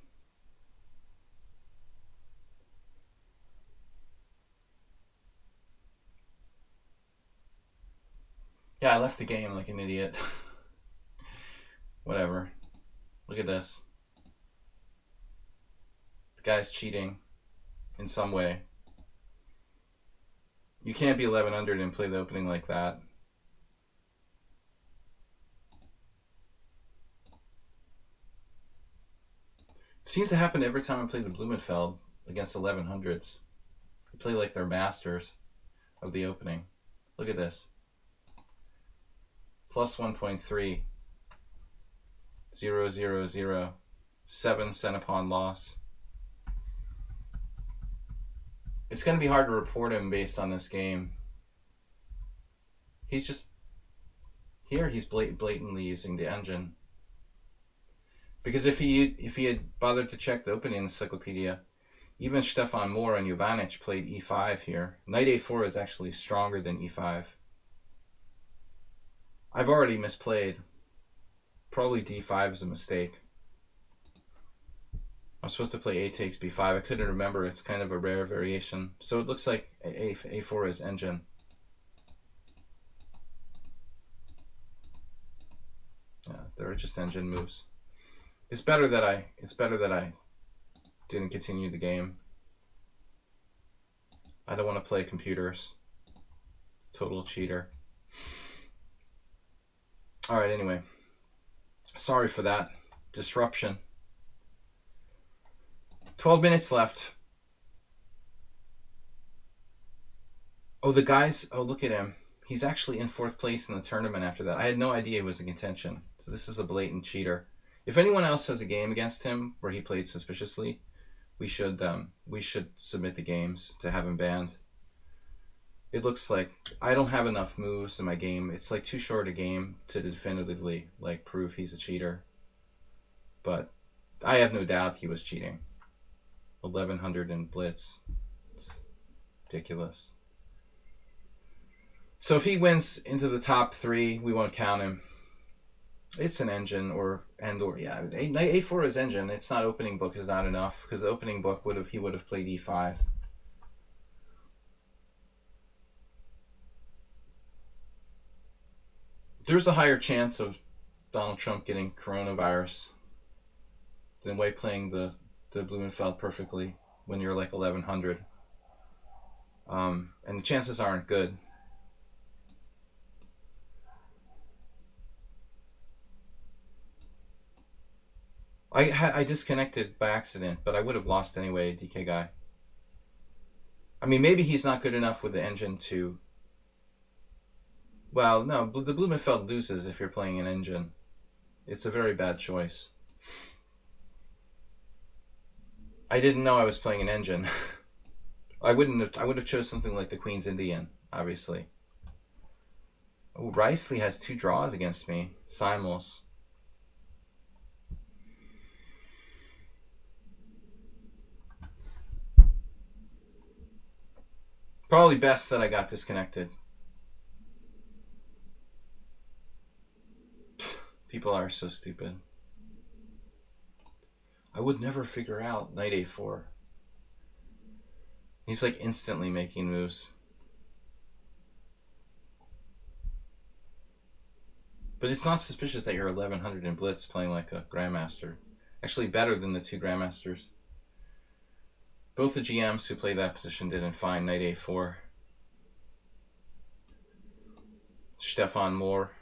Yeah, I left the game like an idiot. Whatever. Look at this. The guy's cheating in some way. You can't be 1100 and play the opening like that. It seems to happen every time I play the Blumenfeld against 1100s. They play like they're masters of the opening. Look at this. Plus 1.3. 0, 0, 0. 7 cent pawn loss. It's going to be hard to report him based on this game. He's just... Here he's blatantly using the engine. Because if he had bothered to check the opening encyclopedia, even Stefan Moore and Jovanic played e5 here. Knight a4 is actually stronger than e5. I've already misplayed. Probably d5 is a mistake. I'm supposed to play a takes b5. I couldn't remember. It's kind of a rare variation. So it looks like a4 is engine. Yeah, there are just engine moves. It's better that I didn't continue the game. I don't want to play computers. Total cheater. All right, anyway. Sorry for that disruption. 12 minutes left. Oh, the guys, oh, look at him. He's actually in 4th place in the tournament after that. I had no idea he was in contention. So this is a blatant cheater. If anyone else has a game against him where he played suspiciously, we should submit the games to have him banned. It looks like I don't have enough moves in my game. It's like too short a game to definitively like prove he's a cheater. But I have no doubt he was cheating. 1100 in Blitz. It's ridiculous. So if he wins into the top 3, we won't count him. It's an engine yeah. A4 is engine. It's not opening book is not enough because the opening book he would have played e5. There's a higher chance of Donald Trump getting coronavirus than White playing the Blumenfeld perfectly when you're like 1100. And the chances aren't good. I disconnected by accident, but I would have lost anyway, DK guy. I mean, maybe he's not good enough with the engine to... Well, no, the Blumenfeld loses if you're playing an engine. It's a very bad choice. I didn't know I was playing an engine. I would have chose something like the Queen's Indian, obviously. Oh, Riceley has 2 draws against me. Simul's. Probably best that I got disconnected. People are so stupid. I would never figure out Knight a4. He's like instantly making moves. But it's not suspicious that you're 1100 in Blitz playing like a Grandmaster. Actually better than the 2 Grandmasters. Both the GMs who played that position didn't find Knight a4. Stefan Moore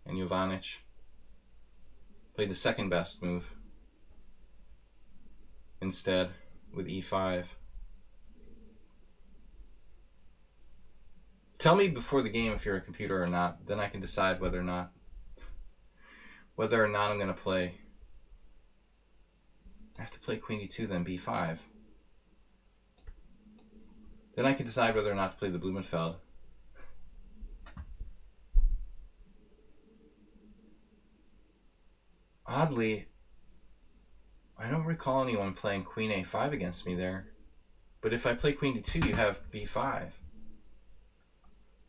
and Jovanic played the second best move instead with e5. Tell me before the game if you're a computer or not, then I can decide whether or not I'm going to play. I have to play Queen e2 then b5. Then I can decide whether or not to play the Blumenfeld. Oddly, I don't recall anyone playing Queen a5 against me there. But if I play Queen d2, you have b5.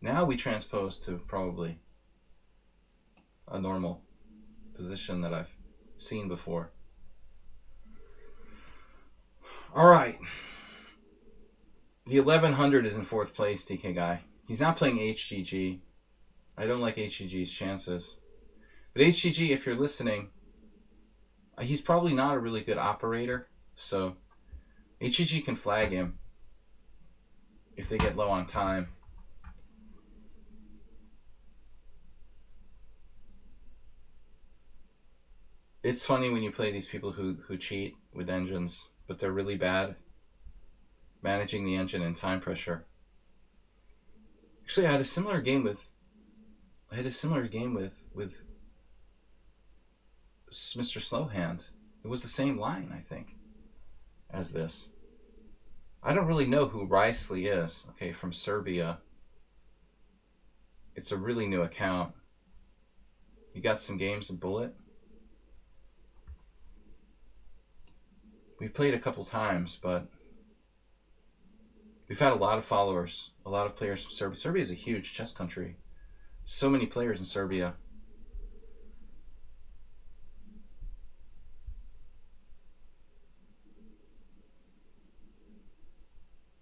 Now we transpose to probably a normal position that I've seen before. All right. The 1100 is in 4th place, DK guy. He's not playing HGG. I don't like HGG's chances. But HGG, if you're listening, he's probably not a really good operator, so HGG can flag him if they get low on time. It's funny when you play these people who cheat with engines, but they're really bad managing the engine and time pressure. Actually, I had a similar game with Mr. Slowhand. It was the same line, I think, as this. I don't really know who Risley is. Okay, from Serbia. It's a really new account. You got some games in Bullet? We've played a couple times, but we've had a lot of followers, a lot of players from Serbia. Serbia is a huge chess country. So many players in Serbia.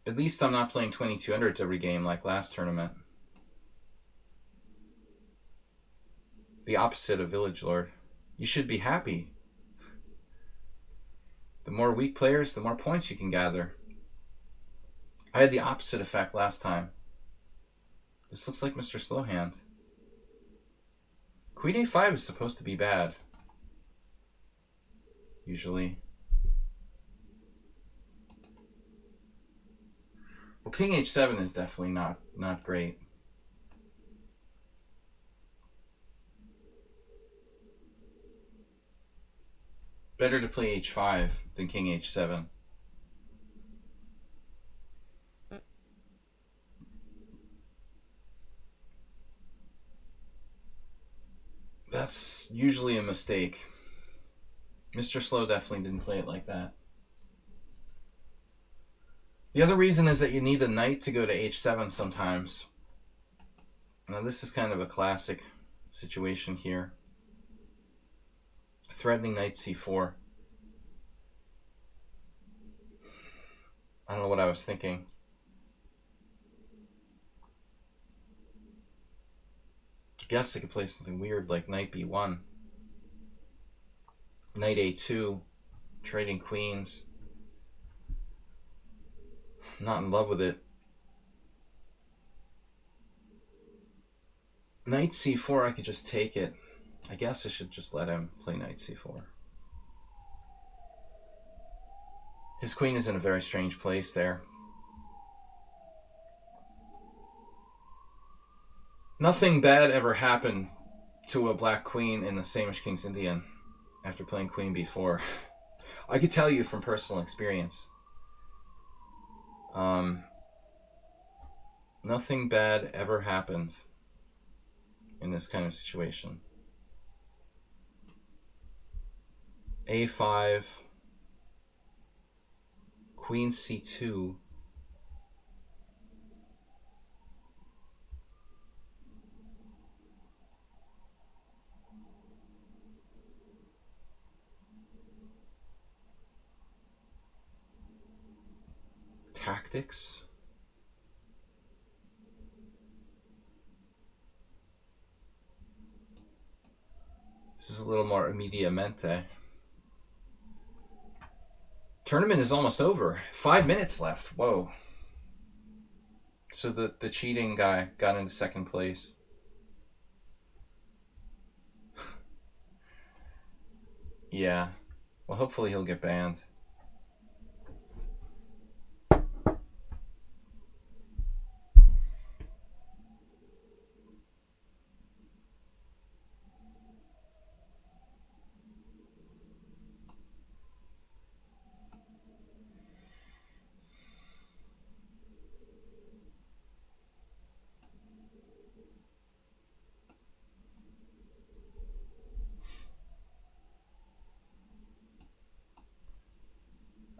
At least I'm not playing 2200s every game like last tournament. The opposite of Village Lord. You should be happy. The more weak players, the more points you can gather. I had the opposite effect last time. This looks like Mr. Slowhand. Queen a5 is supposed to be bad. Usually. Well, King h7 is definitely not great. Better to play h5 than King h7. That's usually a mistake. Mr. Slow definitely didn't play it like that. The other reason is that you need a knight to go to h7 sometimes. Now this is kind of a classic situation here. Threatening knight c4. I don't know what I was thinking. I guess I could play something weird like knight b1. Knight a2. Trading queens. Not in love with it. Knight c4, I could just take it. I guess I should just let him play knight c4. His queen is in a very strange place there. Nothing bad ever happened to a black queen in the Samish King's Indian after playing queen b4. I could tell you from personal experience. Nothing bad ever happened in this kind of situation. a5, queen c2. Tactics. This is a little more immediamente. Tournament is almost over. 5 minutes left. Whoa. So the cheating guy got into second place. Yeah. Well, hopefully he'll get banned.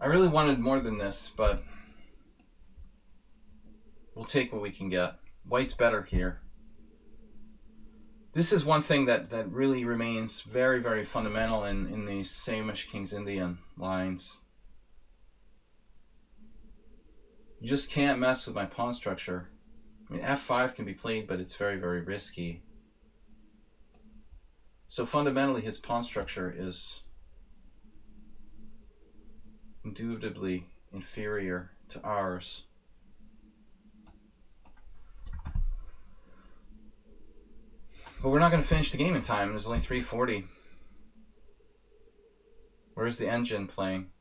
I really wanted more than this, but we'll take what we can get. White's better here. This is one thing that really remains very, very fundamental in these Samish King's Indian lines. You just can't mess with my pawn structure. I mean, f5 can be played, but it's very, very risky. So fundamentally, his pawn structure is indubitably inferior to ours. But we're not going to finish the game in time. There's only 3:40. Where's the engine playing?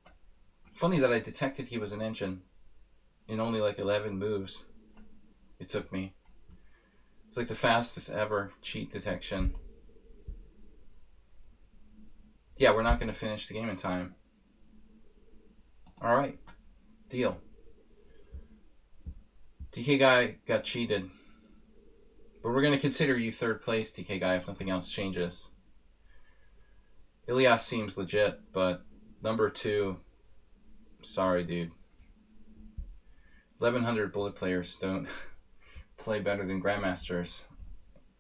Funny that I detected he was an engine in only like 11 moves it took me. It's like the fastest ever cheat detection. Yeah, we're not going to finish the game in time. All right, deal. DK Guy got cheated. But we're going to consider you third place, DK Guy, if nothing else changes. Ilias seems legit, but number 2, sorry, dude. 1100 bullet players don't play better than grandmasters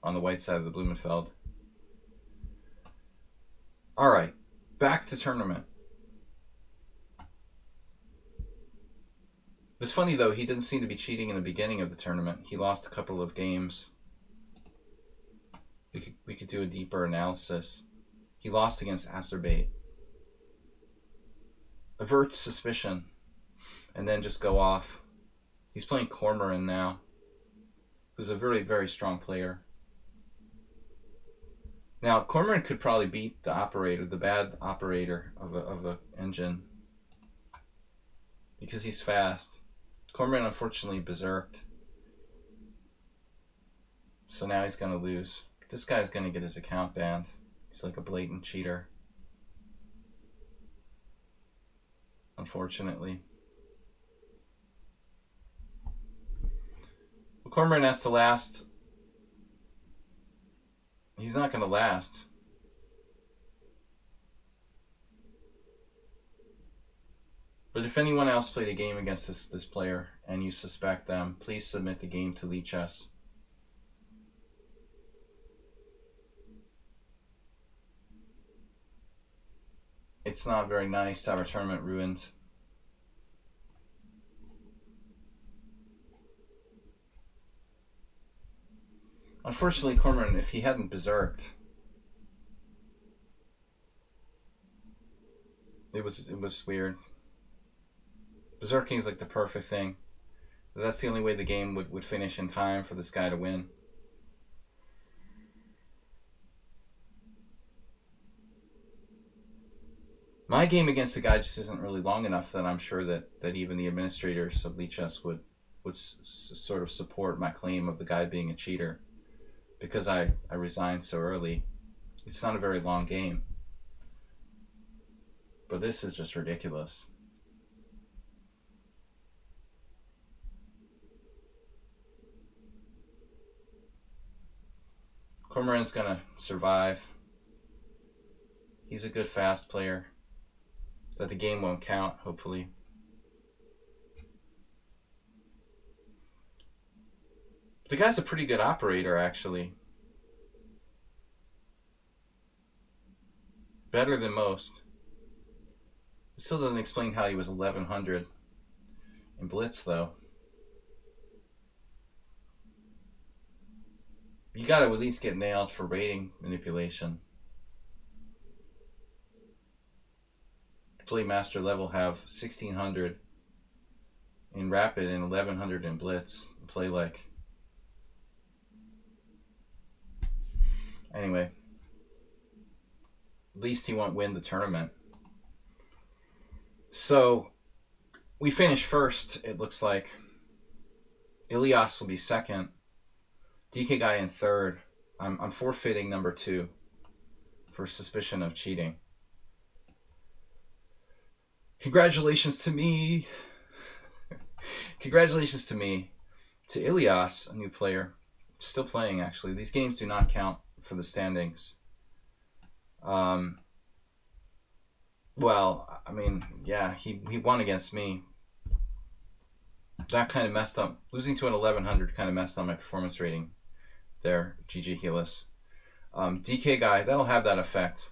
on the white side of the Blumenfeld. All right, back to tournament. It's funny, though, he didn't seem to be cheating in the beginning of the tournament. He lost a couple of games. We could do a deeper analysis. He lost against Acerbate. Averts suspicion, and then just go off. He's playing Cormoran now, who's a very, very strong player. Now, Cormoran could probably beat the operator, the bad operator of a engine, because he's fast. Cormoran, unfortunately, berserked. So now he's going to lose. This guy's going to get his account banned. He's like a blatant cheater. Unfortunately. Well, Cormoran has to last. He's not going to last. But if anyone else played a game against this player and you suspect them, please submit the game to lichess. It's not very nice to have our tournament ruined. Unfortunately, Cormoran, if he hadn't berserked, it was weird. Berserking is like the perfect thing. That's the only way the game would finish in time for this guy to win. My game against the guy just isn't really long enough that I'm sure that even the administrators of lichess would sort of support my claim of the guy being a cheater, because I resigned so early. It's not a very long game. But this is just ridiculous. Cormoran's gonna survive. He's a good fast player. That the game won't count, hopefully. The guy's a pretty good operator, actually. Better than most. It still doesn't explain how he was 1100 in Blitz, though. You gotta at least get nailed for rating manipulation. Play master level have 1600 in Rapid and 1100 in Blitz. Play like. Anyway. At least he won't win the tournament. So, we finish first, it looks like. Ilias will be second. DK Guy in third. I'm forfeiting number 2 for suspicion of cheating. Congratulations to me. Congratulations to me. To Ilias, a new player. Still playing, actually. These games do not count for the standings. Well, I mean, yeah, he won against me. That kind of messed up. Losing to an 1100 kind of messed up my performance rating there, GG Helis. DK Guy, that'll have that effect.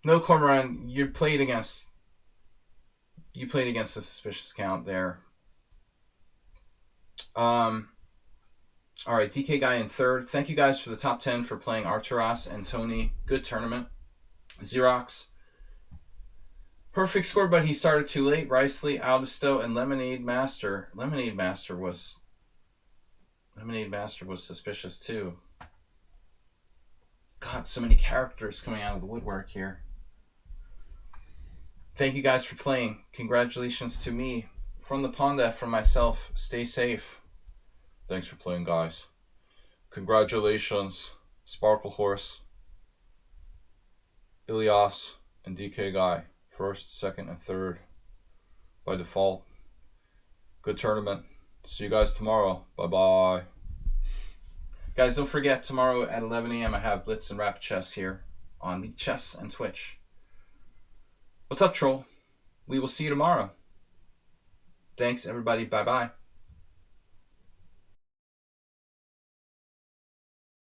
No, Cormoran, you played against a suspicious count there. All right, DK Guy in third. Thank you guys for the top 10 for playing Arturas and Tony. Good tournament. Xerox. Perfect score, but he started too late. Ricely, Aldisto, and Lemonade Master. Lemonade Master was suspicious too. God, so many characters coming out of the woodwork here. Thank you guys for playing. Congratulations to me. From the Ponda, from myself, stay safe. Thanks for playing, guys. Congratulations, Sparkle Horse, Ilias, and DK Guy. First, second, and third by default. Good tournament. See you guys tomorrow. Bye-bye. Guys, don't forget, tomorrow at 11 a.m. I have Blitz and Rapid Chess here on lichess and Twitch. What's up, troll? We will see you tomorrow. Thanks, everybody. Bye-bye.